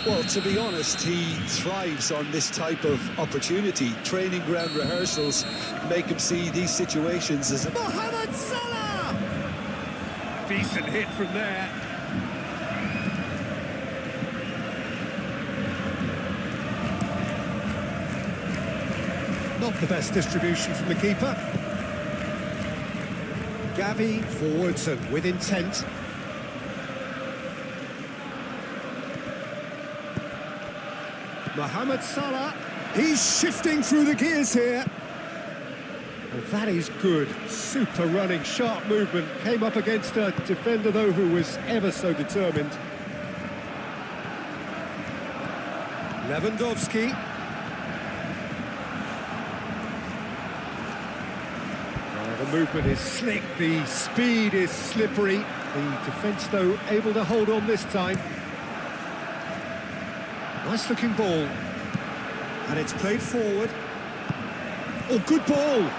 Well, to be honest, he thrives on this type of opportunity. Training ground rehearsals make him see these situations as... Mohamed Salah! Decent hit from there. Not the best distribution from the keeper. Gavi forwards and with intent. Mohamed Salah, he's shifting through the gears here. Well, that is good. Super running, sharp movement. Came up against a defender, though, who was ever so determined. Lewandowski. The movement is slick, the speed is slippery. The defence, though, able to hold on this time. Nice looking ball. And it's played forward. Oh, good ball.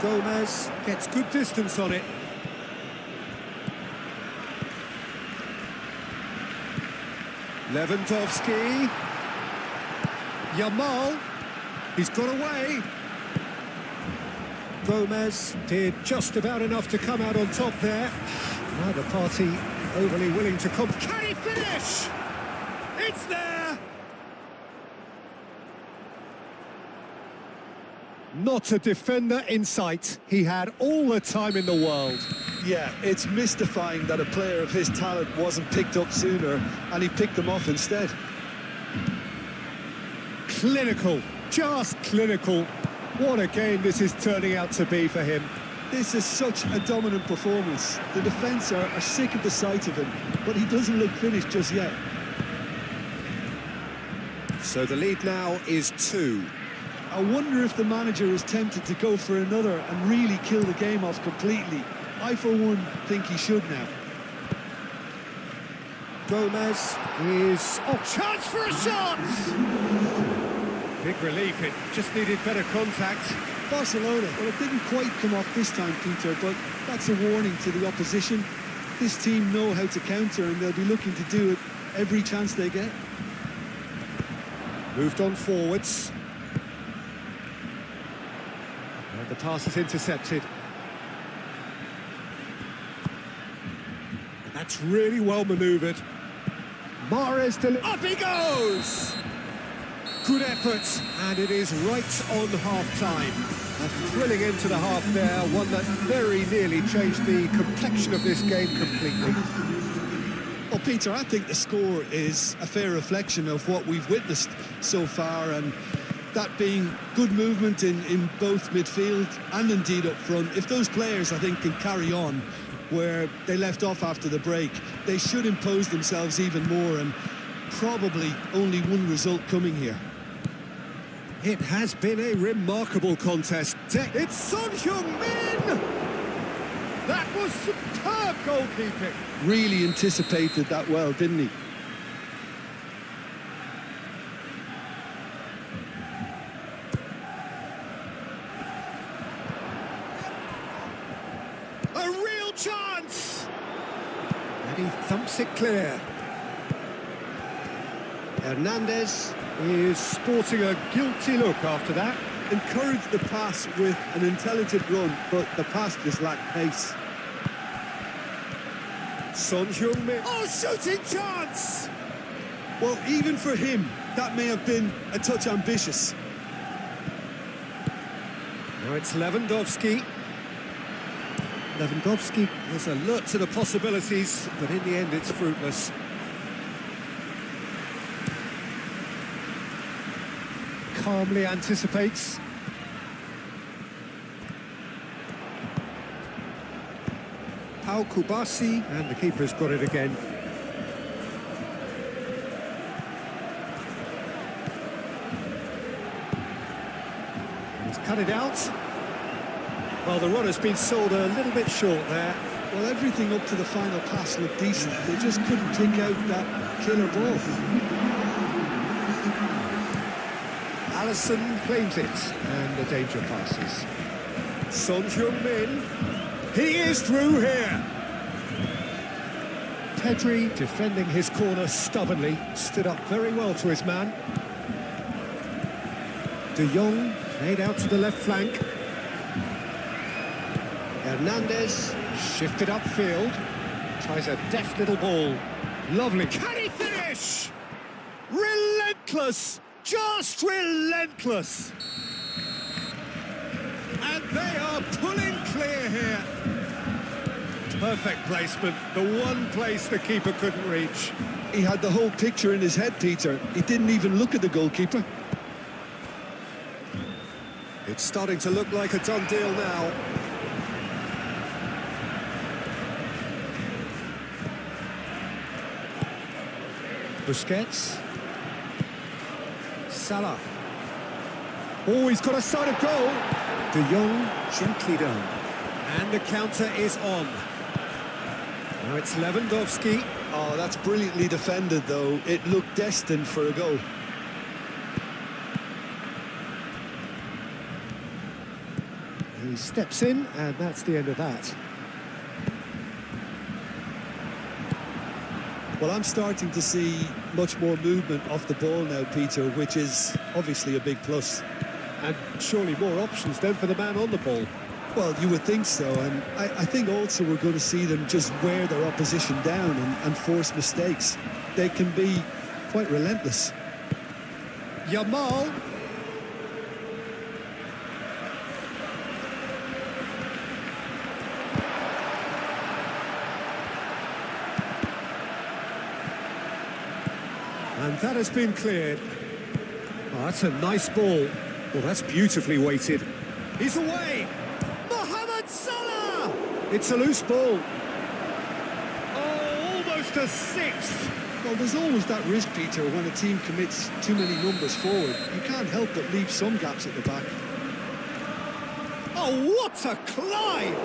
Gomez gets good distance on it. Lewandowski. Yamal. He's got away. Gomez did just about enough to come out on top there. Neither party overly willing to come. Can he finish? It's there! Not a defender in sight. He had all the time in the world. Yeah, it's mystifying that a player of his talent wasn't picked up sooner, and he picked them off instead. Clinical, just clinical. What a game this is turning out to be for him. This is such a dominant performance. The defence are sick of the sight of him, but he doesn't look finished just yet. So the lead now is 2. I wonder if the manager is tempted to go for another and really kill the game off completely. I, for one, think he should now. Gomez is... Oh, chance for a shot! Big relief, it just needed better contact. Barcelona, well, it didn't quite come off this time, Peter, but that's a warning to the opposition. This team know how to counter, and they'll be looking to do it every chance they get. Moved on forwards. And the pass is intercepted. And that's really well manoeuvred. Mahrez up he goes! Good effort, and it is right on half-time. A thrilling end to the half there, one that very nearly changed the complexion of this game completely. Well, Peter, I think the score is a fair reflection of what we've witnessed so far, and that being good movement in both midfield and indeed up front. If those players, I think, can carry on where they left off after the break, they should impose themselves even more, and probably only one result coming here. It has been a remarkable contest. It's Son Heung-min! That was superb goalkeeping. Really anticipated that well, didn't he? A real chance! And he thumps it clear. Hernandez is sporting a guilty look after that. Encouraged the pass with an intelligent run, but the pass just lacked pace. Son Heung-min. Oh, shooting chance! Well, even for him, that may have been a touch ambitious. Now it's Lewandowski. Lewandowski is alert to the possibilities, but in the end it's fruitless. Calmly anticipates. Pau Kubasi, and the keeper's got it again. He's cut it out. Well, the run has been sold a little bit short there. Well, everything up to the final pass looked decent. They just couldn't pick out that killer ball. Allison claims it, and the danger passes. Son Heung-min, he is through here. Pedri, defending his corner stubbornly, stood up very well to his man. De Jong made out to the left flank. Hernandez shifted upfield, tries a deft little ball. Lovely. Can he finish? Relentless! Just relentless! And they are pulling clear here. Perfect placement, the one place the keeper couldn't reach. He had the whole picture in his head, Peter. He didn't even look at the goalkeeper. It's starting to look like a done deal now. Busquets. Salah. Oh, he's got a sight of goal. De Jong, gently done. And the counter is on. Now it's Lewandowski. Oh, that's brilliantly defended, though. It looked destined for a goal. He steps in, and that's the end of that. Well, I'm starting to see much more movement off the ball now, Peter, which is obviously a big plus. And surely more options then for the man on the ball. Well, you would think so, and I think also we're going to see them just wear their opposition down and force mistakes. They can be quite relentless. Yamal. And that has been cleared. Oh, that's a nice ball. Well, that's beautifully weighted. He's away. Mohamed Salah! It's a loose ball. Oh, almost a sixth. Well, there's always that risk, Peter, when a team commits too many numbers forward. You can't help but leave some gaps at the back. Oh, what a climb!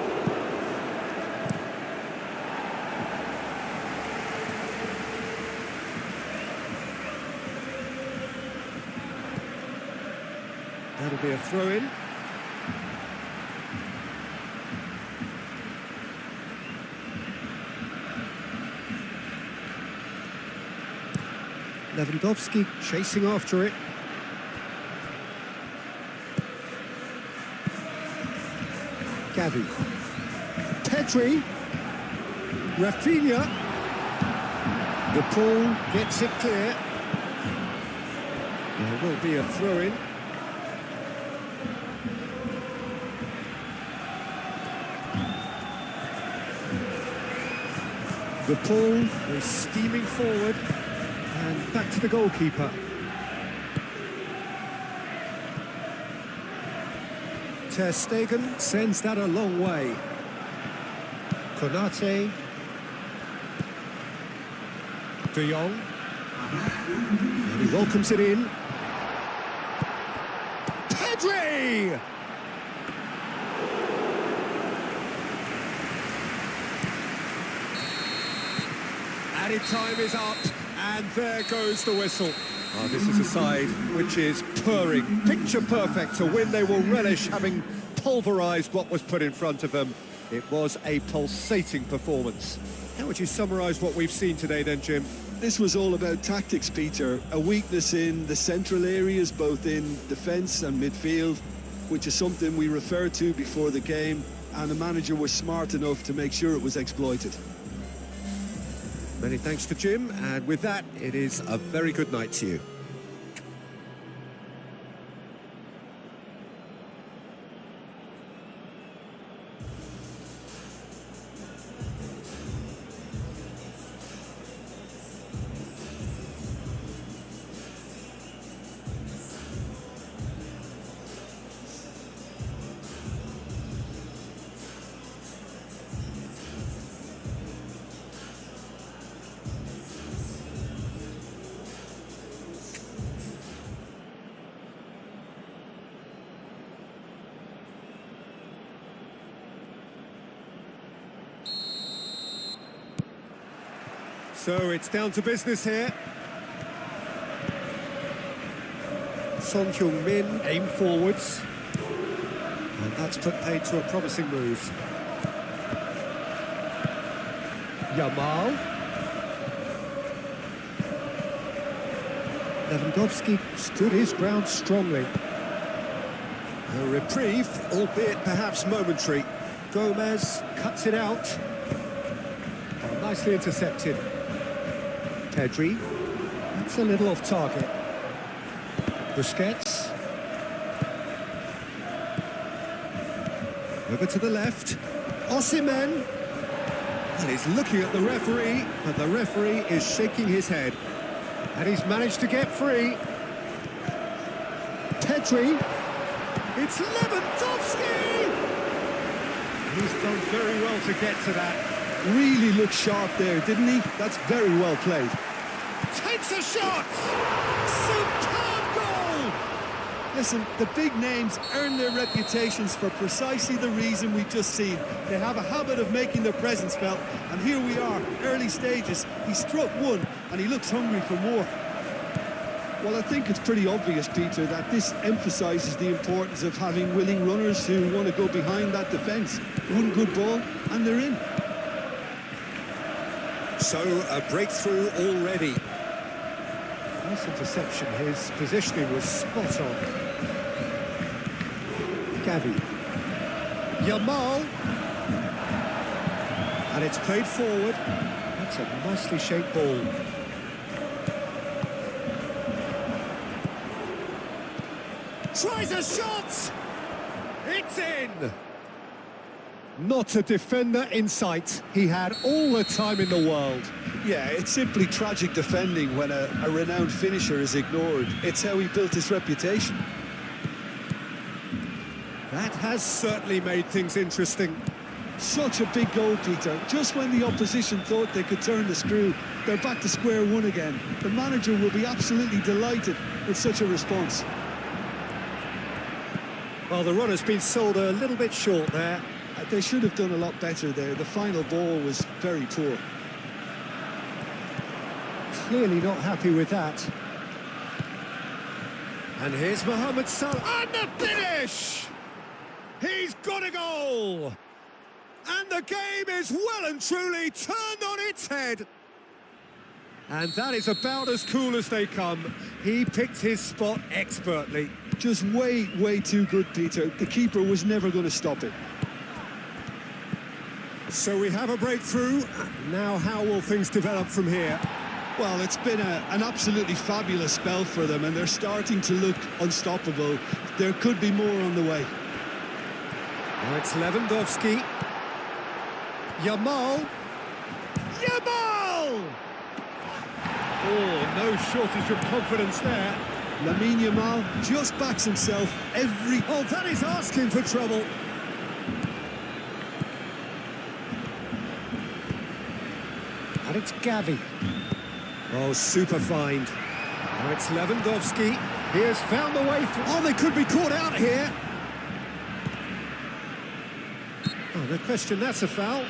That'll be a throw-in. Lewandowski chasing after it. Gavi. Pedri. Rafinha. The ball gets it clear. There will be a throw-in. The ball is steaming forward and back to the goalkeeper. Ter Stegen sends that a long way. Konate. De Jong. And he welcomes it in. Pedri! Added time is up, and there goes the whistle. Oh, this is a side which is purring, picture perfect, a win they will relish, having pulverised what was put in front of them. It was a pulsating performance. How would you summarise what we've seen today then, Jim? This was all about tactics, Peter. A weakness in the central areas, both in defence and midfield, which is something we referred to before the game, and the manager was smart enough to make sure it was exploited. Many thanks to Jim, and with that, it is a very good night to you. So it's down to business here. Son Heung-min aim forwards. And that's put paid to a promising move. Yamal. Lewandowski stood his ground strongly. A reprieve, albeit perhaps momentary. Gomez cuts it out. Oh, nicely intercepted. Pedri, that's a little off target. Busquets. Over to the left. Osimhen. And he's looking at the referee, but the referee is shaking his head. And he's managed to get free. Pedri. It's Lewandowski! He's done very well to get to that. Really looked sharp there, didn't he? That's very well played. Takes a shot! Superb goal! Listen, the big names earn their reputations for precisely the reason we've just seen. They have a habit of making their presence felt, and here we are, early stages. He struck one, and he looks hungry for more. Well, I think it's pretty obvious, Peter, that this emphasises the importance of having willing runners who want to go behind that defence. One good ball, and they're in. So, a breakthrough already. Nice interception. His positioning was spot on. Gavi. Yamal. And it's played forward. That's a nicely shaped ball. Tries a shot! It's in! Not a defender in sight. He had all the time in the world. Yeah, it's simply tragic defending when a renowned finisher is ignored. It's how he built his reputation. That has certainly made things interesting. Such a big goal, Peter. Just when the opposition thought they could turn the screw, they're back to square one again. The manager will be absolutely delighted with such a response. Well, the run has been sold a little bit short there. They should have done a lot better there. The final ball was very poor. Clearly not happy with that. And here's Mohamed Salah. And the finish! He's got a goal! And the game is well and truly turned on its head. And that is about as cool as they come. He picked his spot expertly. Just way, way too good, Peter. The keeper was never going to stop it. So we have a breakthrough. Now how will things develop from here? Well, it's been an absolutely fabulous spell for them, and they're starting to look unstoppable. There could be more on the way. Now it's Lewandowski. Yamal. Yamal! Oh, no shortage of confidence there. Lamine Yamal just backs himself every... Oh, that is asking for trouble. And it's Gavi. Oh, super find. Now it's Lewandowski. He has found the way through. Oh, they could be caught out here. Oh, no question, that's a foul.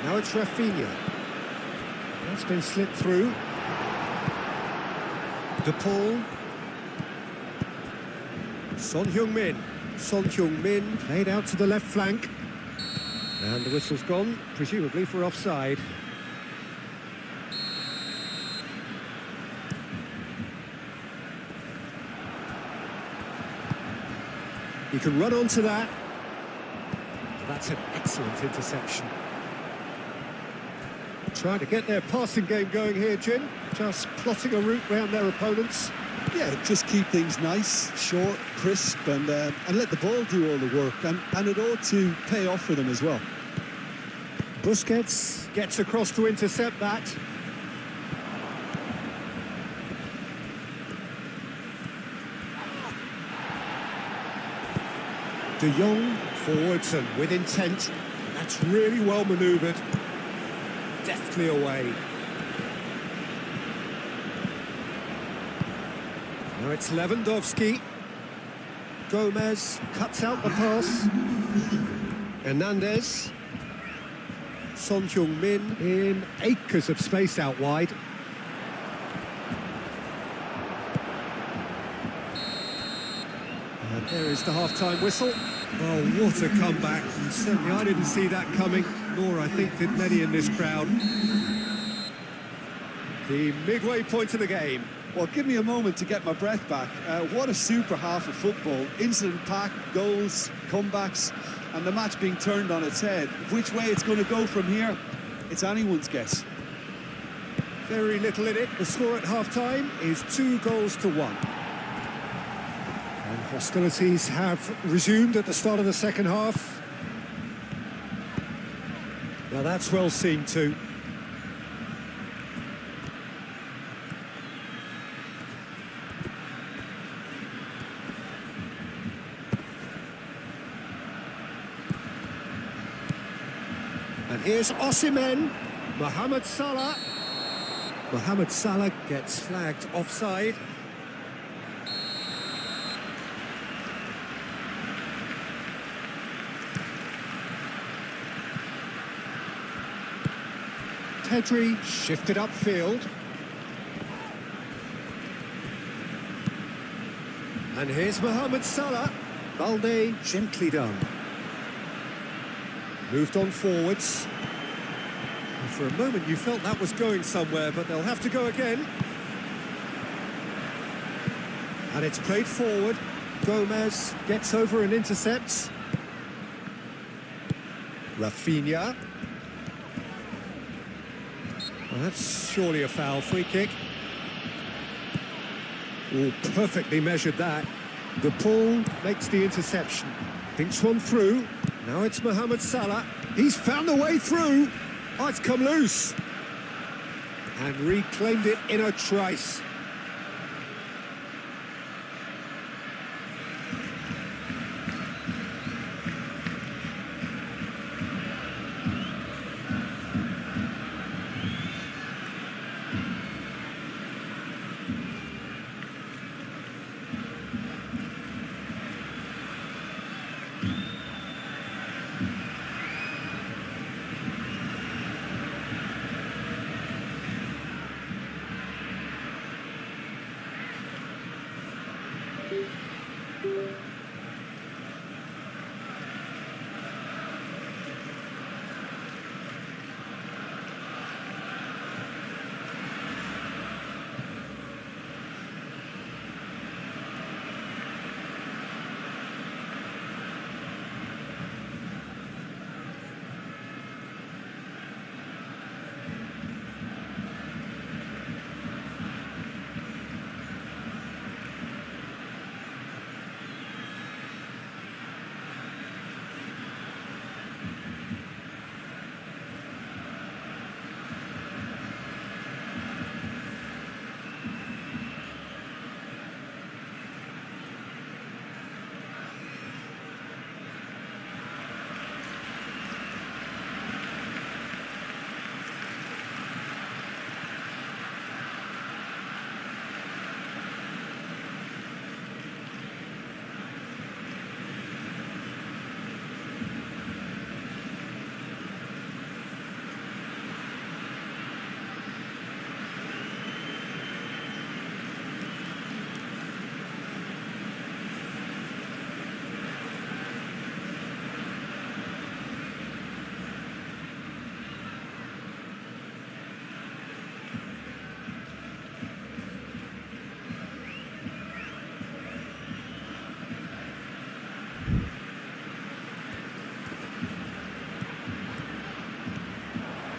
Now it's Rafinha. That's been slipped through. De Paul. Son Heung-min. Son Heung-min played out to the left flank. And the whistle's gone, presumably for offside. You can run onto that. That's an excellent interception. Trying to get their passing game going here, Jim. Just plotting a route round their opponents. Yeah, just keep things nice, short, crisp, and let the ball do all the work. And it ought to pay off for them as well. Busquets gets across to intercept that. De Jong forwards and with intent. And that's really well manoeuvred. Deftly away. Now it's Lewandowski. Gomez cuts out the pass. Hernandez. Son Heung-min in acres of space out wide. And there is the half-time whistle. Oh, what a comeback. And certainly I didn't see that coming, nor I think did many in this crowd. The midway point of the game. Well, give me a moment to get my breath back. What a super half of football. Incident-packed, goals, comebacks, and the match being turned on its head. Which way it's going to go from here, it's anyone's guess. Very little in it. The score at half-time is 2-1. And hostilities have resumed at the start of the second half. Now that's well seen too. And here's Osimhen, Mohamed Salah. Mohamed Salah gets flagged offside. Pedri shifted upfield. And here's Mohamed Salah. Balde gently done. Moved on forwards. And for a moment you felt that was going somewhere, but they'll have to go again. And it's played forward. Gomez gets over and intercepts. Rafinha. Well, that's surely a foul. Free kick. Oh, perfectly measured that. The pull makes the interception. Thinks one through. Now it's Mohamed Salah. He's found the way through. Oh, it's come loose. And reclaimed it in a trice.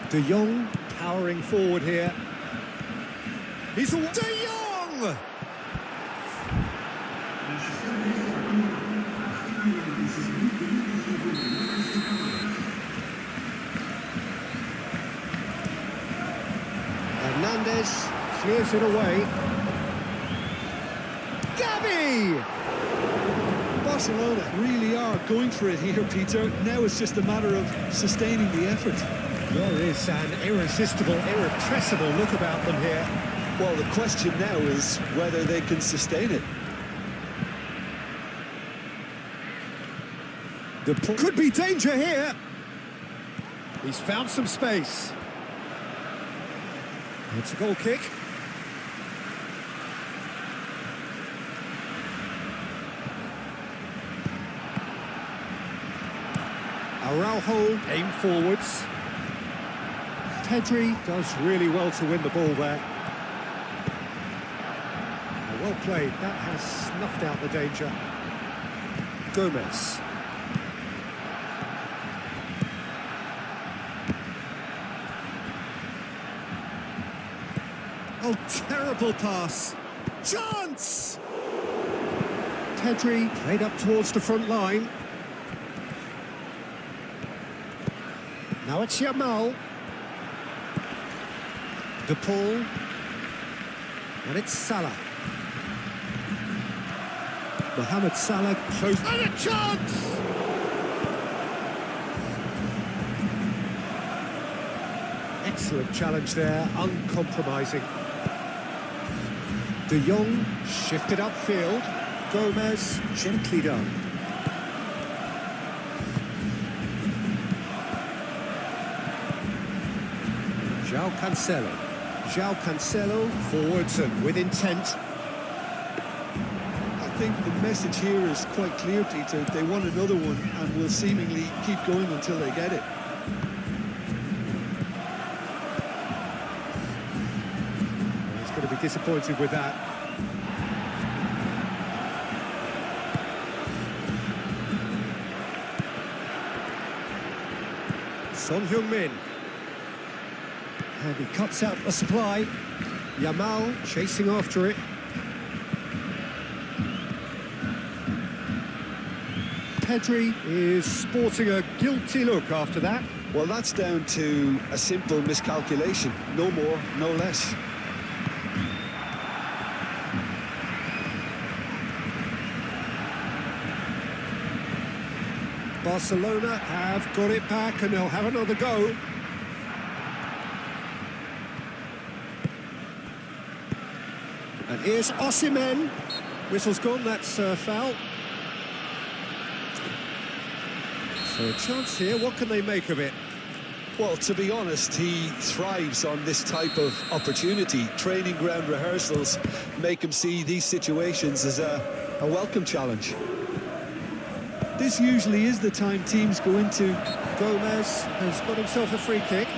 De Jong powering forward here. He's a... De Jong! Hernandez clears it away. Gavi! Barcelona really are going for it here, Peter. Now it's just a matter of sustaining the effort. There is an irresistible, irrepressible look about them here. Well, the question now is whether they can sustain it. Could be danger here. He's found some space. It's a goal kick. Araujo aimed forwards. Pedri does really well to win the ball there. Well played. That has snuffed out the danger. Oh, terrible pass. Chance! Pedri played up towards the front line. Now it's Yamal. De Paul. And it's Salah. Mohamed Salah close. And a chance! Excellent challenge there, uncompromising. De Jong shifted upfield. Gomez gently done. João Cancelo. João Cancelo forwards and with intent. I think the message here is quite clear, Peter. They want another one and will seemingly keep going until they get it. He's going to be disappointed with that. Son Heung-min. And he cuts out the supply. Yamal chasing after it. Pedri is sporting a guilty look after that. Well, that's down to a simple miscalculation. No more, no less. Barcelona have got it back and they'll have another go. And here's Osimhen. Whistle's gone, that's foul. So a chance here, what can they make of it? Well, to be honest, he thrives on this type of opportunity. Training ground rehearsals make him see these situations as a welcome challenge. This usually is the time teams go into. Gomez has got himself a free kick.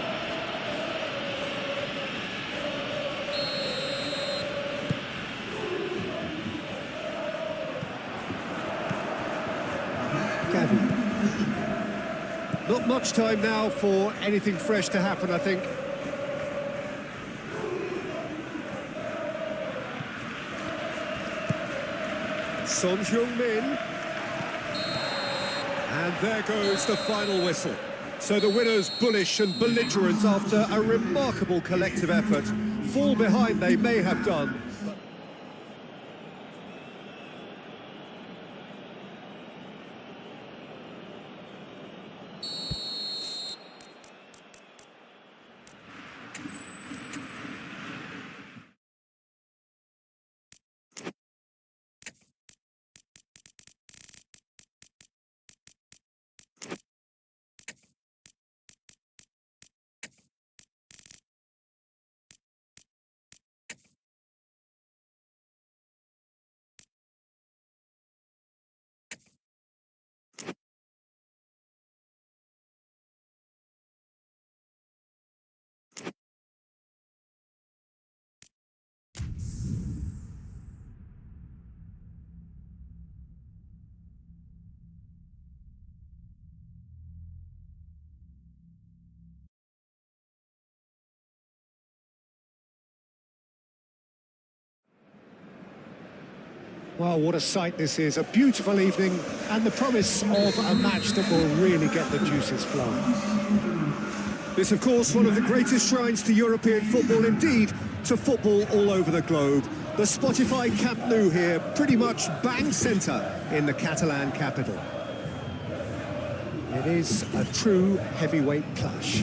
Gavi. Not much time now for anything fresh to happen, I think. Son Heung-min. And there goes the final whistle. So the winners, bullish and belligerent after a remarkable collective effort. Fall behind they may have done. Well, what a sight this is. A beautiful evening and the promise of a match that will really get the juices flowing. This, of course, one of the greatest shrines to European football, indeed, to football all over the globe. The Spotify Camp Nou here, pretty much bang centre in the Catalan capital. It is a true heavyweight clash.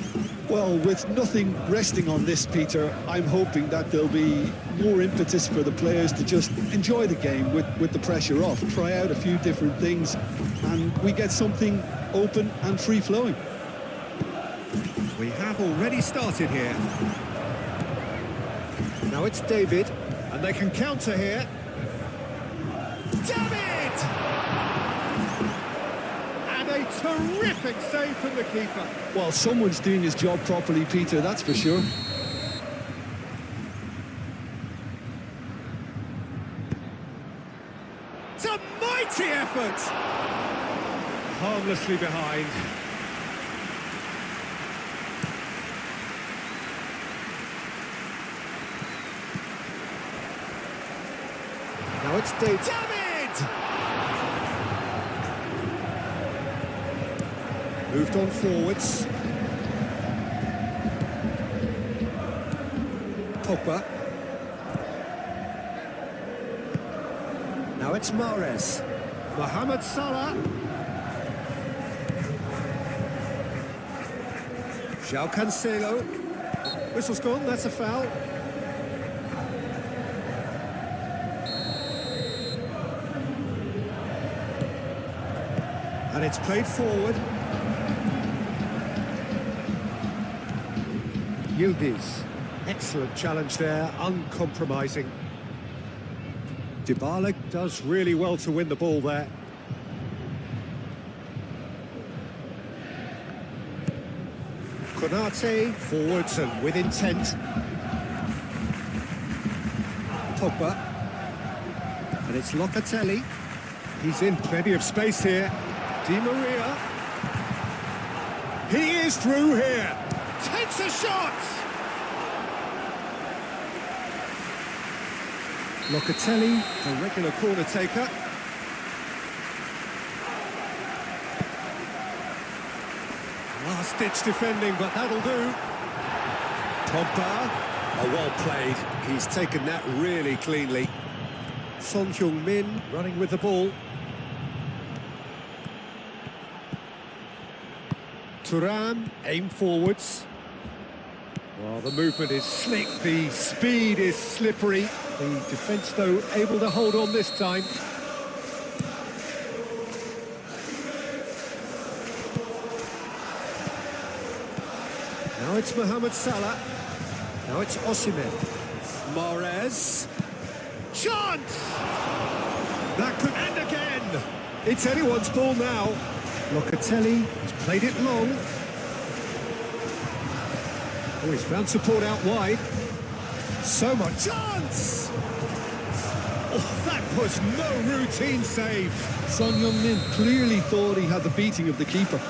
Well, with nothing resting on this, Peter, I'm hoping that there'll be more impetus for the players to just enjoy the game with the pressure off, try out a few different things, and we get something open and free-flowing. We have already started here. Now it's David, and they can counter here. David! And a terrific save from the keeper. Well, someone's doing his job properly, Peter, that's for sure. It's a mighty effort! Harmlessly behind. Now it's David! Moved on forwards. Pogba. Now it's Mahrez. Mohamed Salah. João Cancelo. Whistle's gone, that's a foul. And it's played forward. Yildiz. Excellent challenge there, uncompromising. Dybala does really well to win the ball there. Konate, forwards and with intent. Pogba. And it's Locatelli. He's in plenty of space here. Di Maria. He is through here. Takes a shot! Locatelli, the regular corner taker. Last-ditch defending, but that'll do. Pogba, well played. He's taken that really cleanly. Son Heung-min running with the ball. Thuram, aim forwards. Well, the movement is slick, the speed is slippery. The defence, though, able to hold on this time. Now it's Mohamed Salah. Now it's Osimhen. Mahrez. Chance! That could end again. It's anyone's ball now. Locatelli has played it long. Oh, he's found support out wide. So much chance! Oh, that was no routine save. Son Heung-min clearly thought he had the beating of the keeper.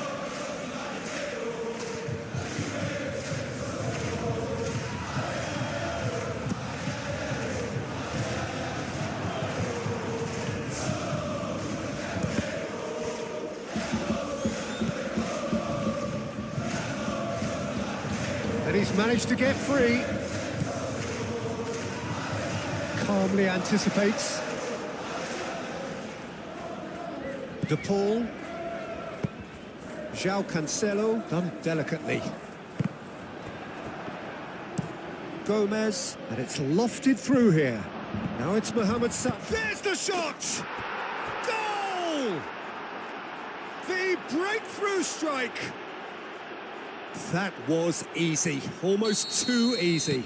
And he's managed to get free. Calmly anticipates. De Paul. João Cancelo, done delicately. Gomez, and it's lofted through here. Now it's Mohamed Salah. There's the shot! Goal! The breakthrough strike! That was easy, almost too easy.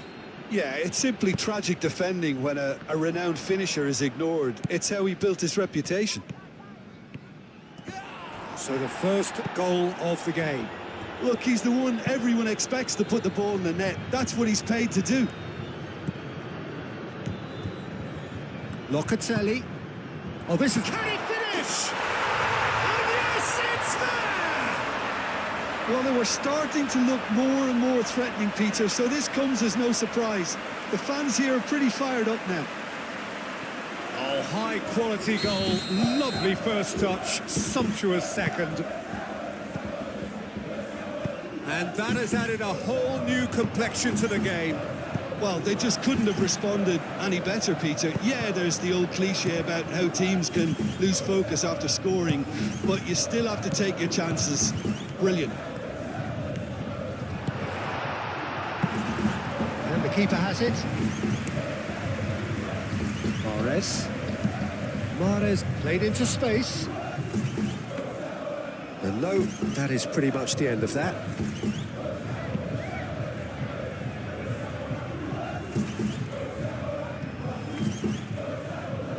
Yeah, it's simply tragic defending when a renowned finisher is ignored. It's how he built his reputation. So the first goal of the game. Look, he's the one everyone expects to put the ball in the net. That's what he's paid to do. Locatelli. Oh, this is... Can he finish? And yes, it's there! Well, they were starting to look more and more threatening, Peter, so this comes as no surprise. The fans here are pretty fired up now. Oh, high-quality goal. Lovely first touch. Sumptuous second. And that has added a whole new complexion to the game. Well, they just couldn't have responded any better, Peter. Yeah, there's the old cliche about how teams can lose focus after scoring, but you still have to take your chances. Brilliant. And the keeper has it. Mahrez played into space. And no, that is pretty much the end of that.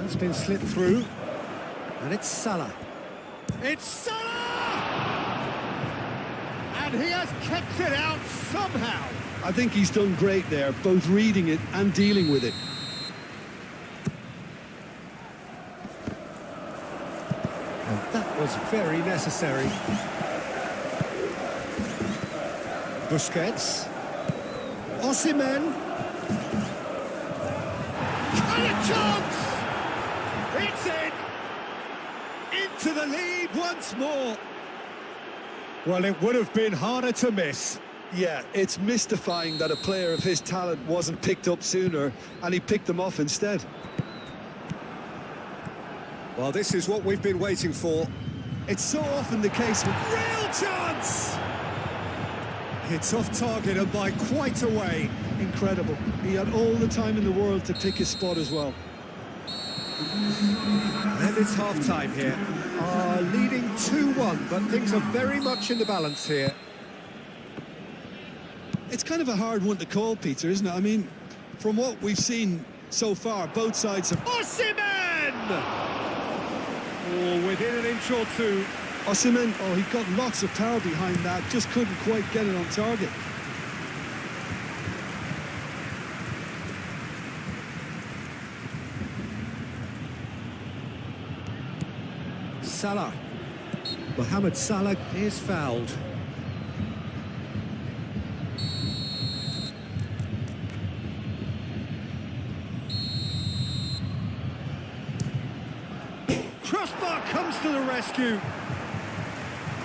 It's been slipped through. And it's Salah. It's Salah! And he has kept it out somehow. I think he's done great there, both reading it and dealing with it. And that was very necessary. Busquets. Osimhen. And a chance! It's in! Into the lead once more. Well, it would have been harder to miss. Yeah, it's mystifying that a player of his talent wasn't picked up sooner, and he picked them off instead. Well, this is what we've been waiting for. It's so often the case with... Real chance! It's off target and by quite a way. Incredible. He had all the time in the world to pick his spot as well. And it's half-time here. Leading 2-1, but things are very much in the balance here. It's kind of a hard one to call, Peter, isn't it? I mean, from what we've seen so far, both sides have... Osimhen! Oh, within an inch or two. Osimhen, oh, he got lots of power behind that, just couldn't quite get it on target. Salah. Mohamed Salah is fouled. Crossbar comes to the rescue.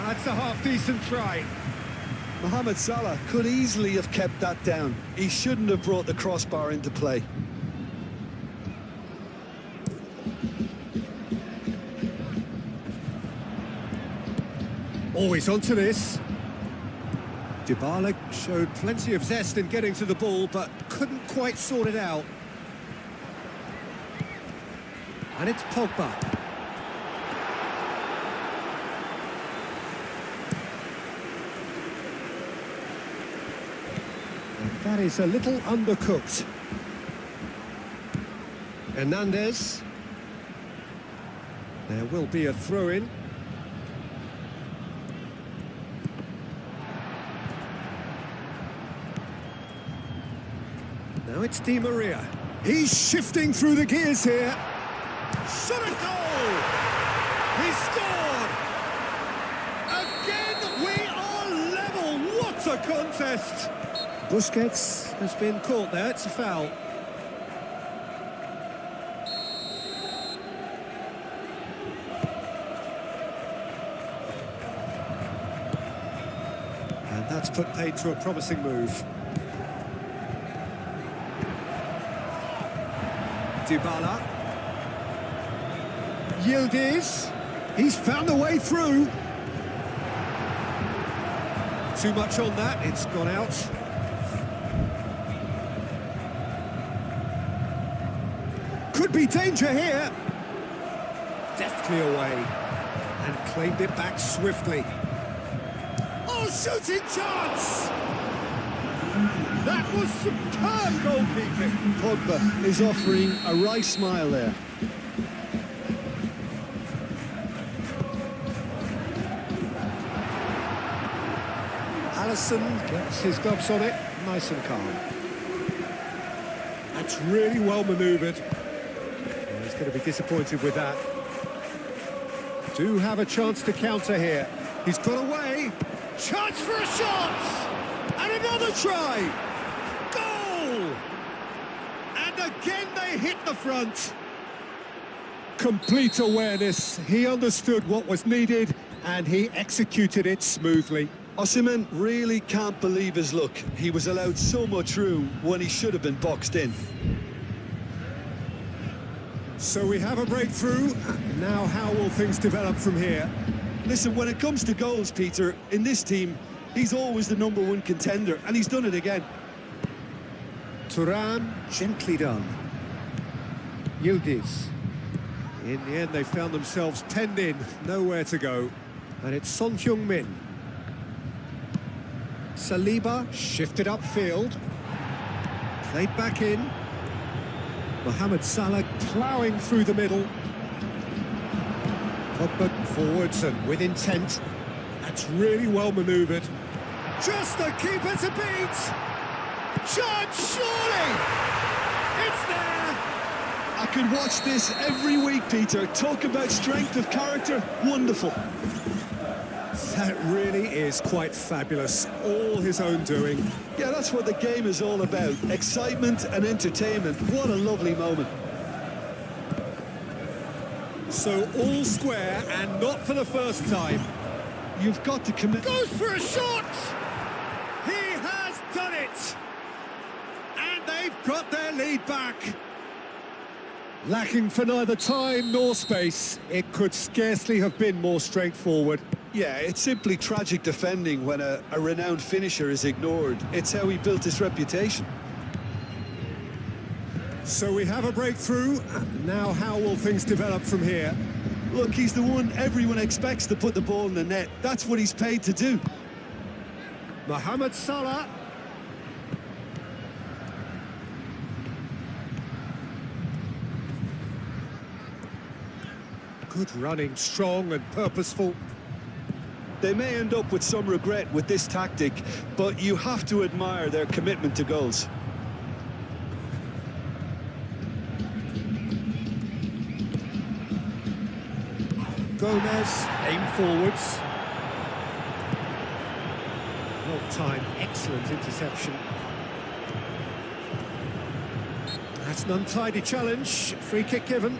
That's a half-decent try. Mohamed Salah could easily have kept that down. He shouldn't have brought the crossbar into play. Always onto this. Dybala showed plenty of zest in getting to the ball, but couldn't quite sort it out. And it's Pogba. And that is a little undercooked. Hernandez. There will be a throw-in. Now it's Di Maria. He's shifting through the gears here. Shot a goal! He scored! Again, we are level. What a contest! Busquets has been caught there. It's a foul. And that's put paid to a promising move. Dybala. Yildiz. He's found the way through. Too much on that, it's gone out. Could be danger here. Deftly away. And claimed it back swiftly. Oh, shooting chance! That was superb goalkeeping. Pogba is offering a right smile there. Alisson gets his gloves on it, nice and calm. That's really well manoeuvred. Well, he's going to be disappointed with that. Do have a chance to counter here. He's got away. Chance for a shot! And another try! Goal! And again they hit the front. Complete awareness. He understood what was needed and he executed it smoothly. Osimhen really can't believe his luck. He was allowed so much room when he should have been boxed in. So we have a breakthrough. Now how will things develop from here? Listen, when it comes to goals, Peter, in this team, he's always the #1 contender, and he's done it again. Thuram, gently done. Yildiz. In the end, they found themselves penned in, nowhere to go. And it's Son Heung-min. Saliba shifted upfield. Played back in. Mohamed Salah ploughing through the middle. Pogba forwards and with intent. That's really well manoeuvred. Just the keeper to beat! Chance, surely! It's there! I could watch this every week, Peter. Talk about strength of character. Wonderful. That really is quite fabulous. All his own doing. Yeah, that's what the game is all about. Excitement and entertainment. What a lovely moment. So all square and not for the first time. You've got to commit. Goes for a shot! He has done it! And they've got their lead back. Lacking for neither time nor space, it could scarcely have been more straightforward. Yeah, it's simply tragic defending when a renowned finisher is ignored. It's how he built his reputation. So we have a breakthrough. Now how will things develop from here? Look, he's the one everyone expects to put the ball in the net. That's what he's paid to do. Mohamed Salah. Good running, strong and purposeful. They may end up with some regret with this tactic, but you have to admire their commitment to goals. Gomez, aim forwards. Long time, excellent interception. That's an untidy challenge, free kick given.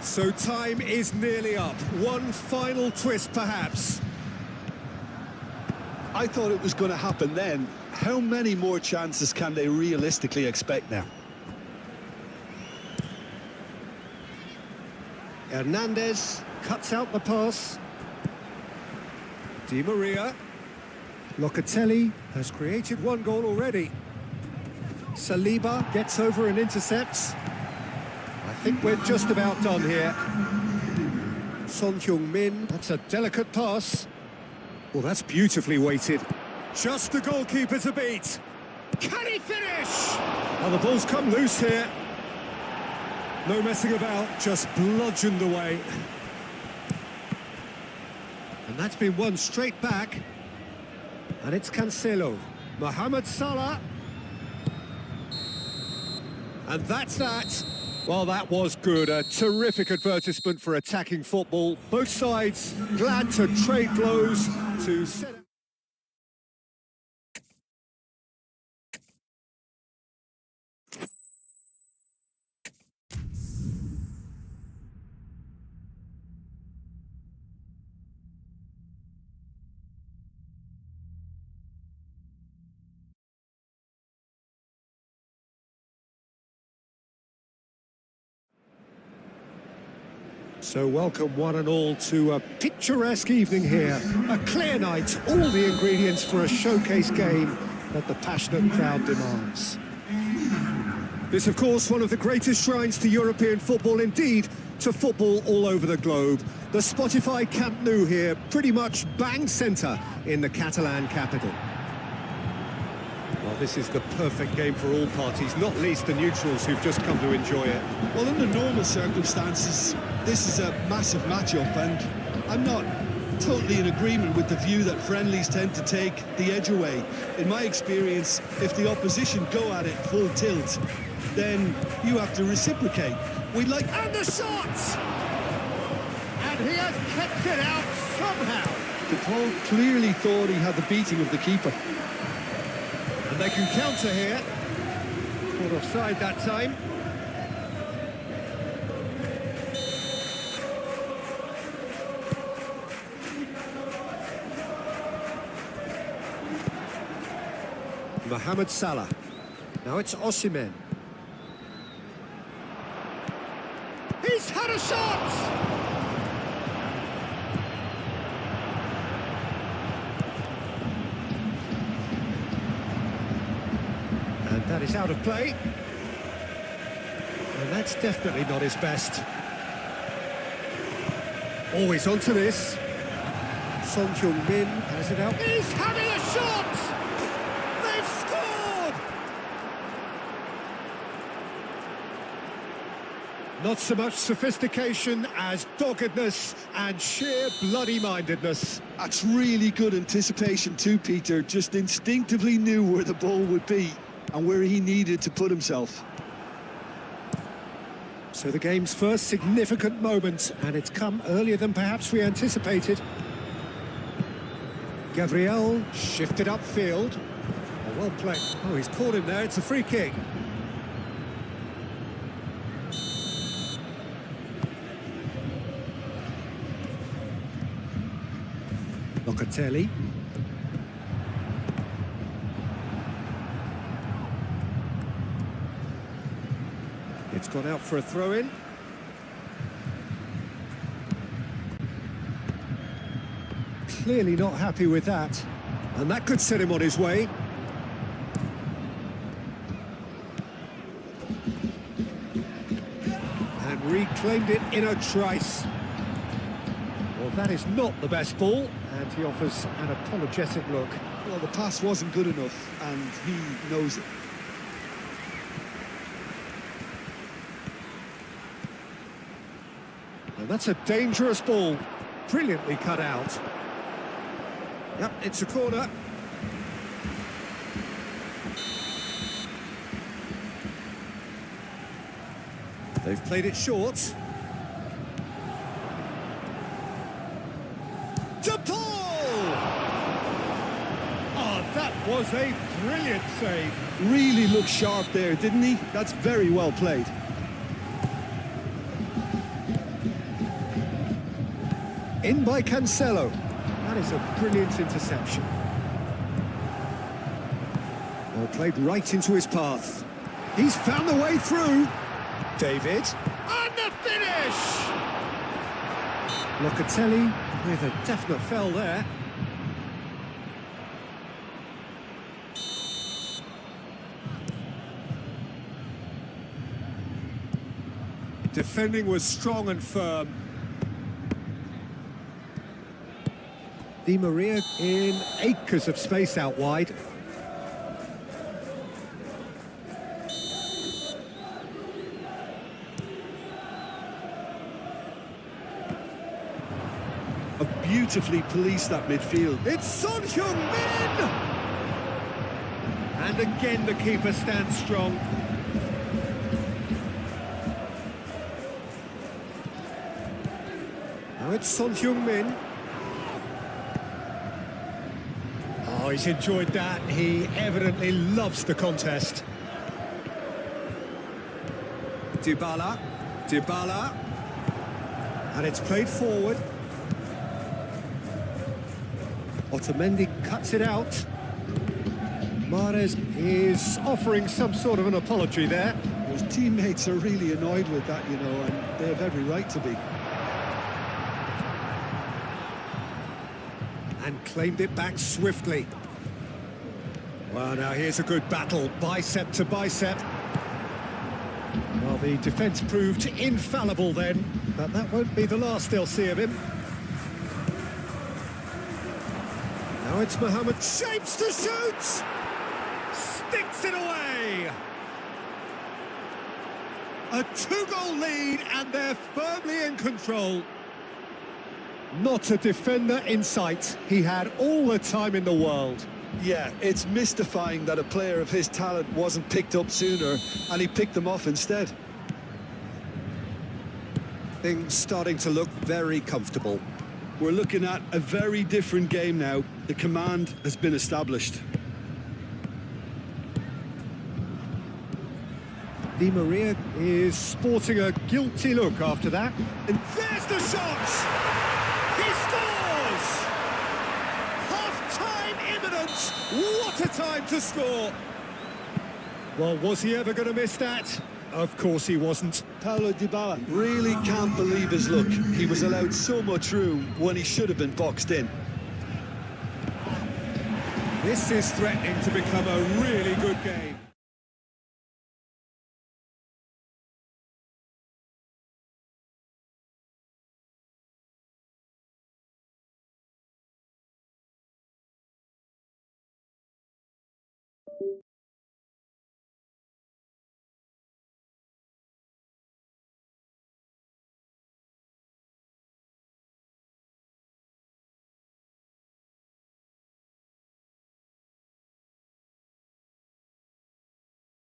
So time is nearly up. One final twist, perhaps. I thought it was going to happen then. How many more chances can they realistically expect now? Hernandez cuts out the pass. Di Maria. Locatelli has created one goal already. Saliba gets over and intercepts. I think we're just about done here. Son Heung-min, that's a delicate pass. Well, that's beautifully weighted. Just the goalkeeper to beat. Can he finish? Oh, the ball's come loose here. No messing about, just bludgeoned away. And that's been won straight back. And it's Cancelo. Mohamed Salah. And that's that. Well, that was good. A terrific advertisement for attacking football. Both sides glad to trade blows to set... So welcome one and all to a picturesque evening here. A clear night, all the ingredients for a showcase game that the passionate crowd demands. This, of course, one of the greatest shrines to European football, indeed, to football all over the globe. The Spotify Camp Nou here, pretty much bang centre in the Catalan capital. Well, this is the perfect game for all parties, not least the neutrals who've just come to enjoy it. Well, under normal circumstances, this is a massive matchup, and I'm not totally in agreement with the view that friendlies tend to take the edge away. In my experience, if the opposition go at it full tilt, then you have to reciprocate. And the shot! And he has kept it out somehow. The ball clearly thought he had the beating of the keeper. And they can counter here. Caught offside that time. Mohamed Salah. Now it's Osimhen. He's had a shot! And that is out of play. And that's definitely not his best. Always onto this. Son Heung-min has it out. He's having a shot! They've scored! Not so much sophistication as doggedness and sheer bloody-mindedness. That's really good anticipation too, Peter. Just instinctively knew where the ball would be and where he needed to put himself. So the game's first significant moment, and it's come earlier than perhaps we anticipated. Gabriel shifted upfield. Oh, well played. Oh, he's caught him there. It's a free kick. Locatelli. It's gone out for a throw-in. Clearly not happy with that. And that could set him on his way. And reclaimed it in a trice. Well, that is not the best ball, and he offers an apologetic look. Well, the pass wasn't good enough, and he knows it. And that's a dangerous ball. Brilliantly cut out. Yep, it's a corner. They've played it short. To Paul! Oh, that was a brilliant save. Really looked sharp there, didn't he? That's very well played. In by Cancelo. That is a brilliant interception. Well, played right into his path. He's found the way through. David. And the finish! Locatelli with a definite foul there. Defending was strong and firm. Di Maria in acres of space out wide. Beautifully policed that midfield. It's Son Heung-min! And again the keeper stands strong. Now it's Son Heung-min. Oh, he's enjoyed that. He evidently loves the contest. Dybala. And it's played forward. Otamendi cuts it out. Mahrez is offering some sort of an apology there. His teammates are really annoyed with that, you know, and they have every right to be. And claimed it back swiftly. Well, now here's a good battle, bicep to bicep. Well, the defence proved infallible then, but that won't be the last they'll see of him. Now it's Mohamed, shapes to shoot! Sticks it away! A 2-goal lead and they're firmly in control. Not a defender in sight. He had all the time in the world. Yeah, it's mystifying that a player of his talent wasn't picked up sooner and he picked them off instead. Things starting to look very comfortable. We're looking at a very different game now. The command has been established. Di Maria is sporting a guilty look after that. And there's the shot! He scores! Half-time imminent! What a time to score! Well, was he ever going to miss that? Of course he wasn't. Paulo Dybala really can't believe his luck. He was allowed so much room when he should have been boxed in. This is threatening to become a really good game.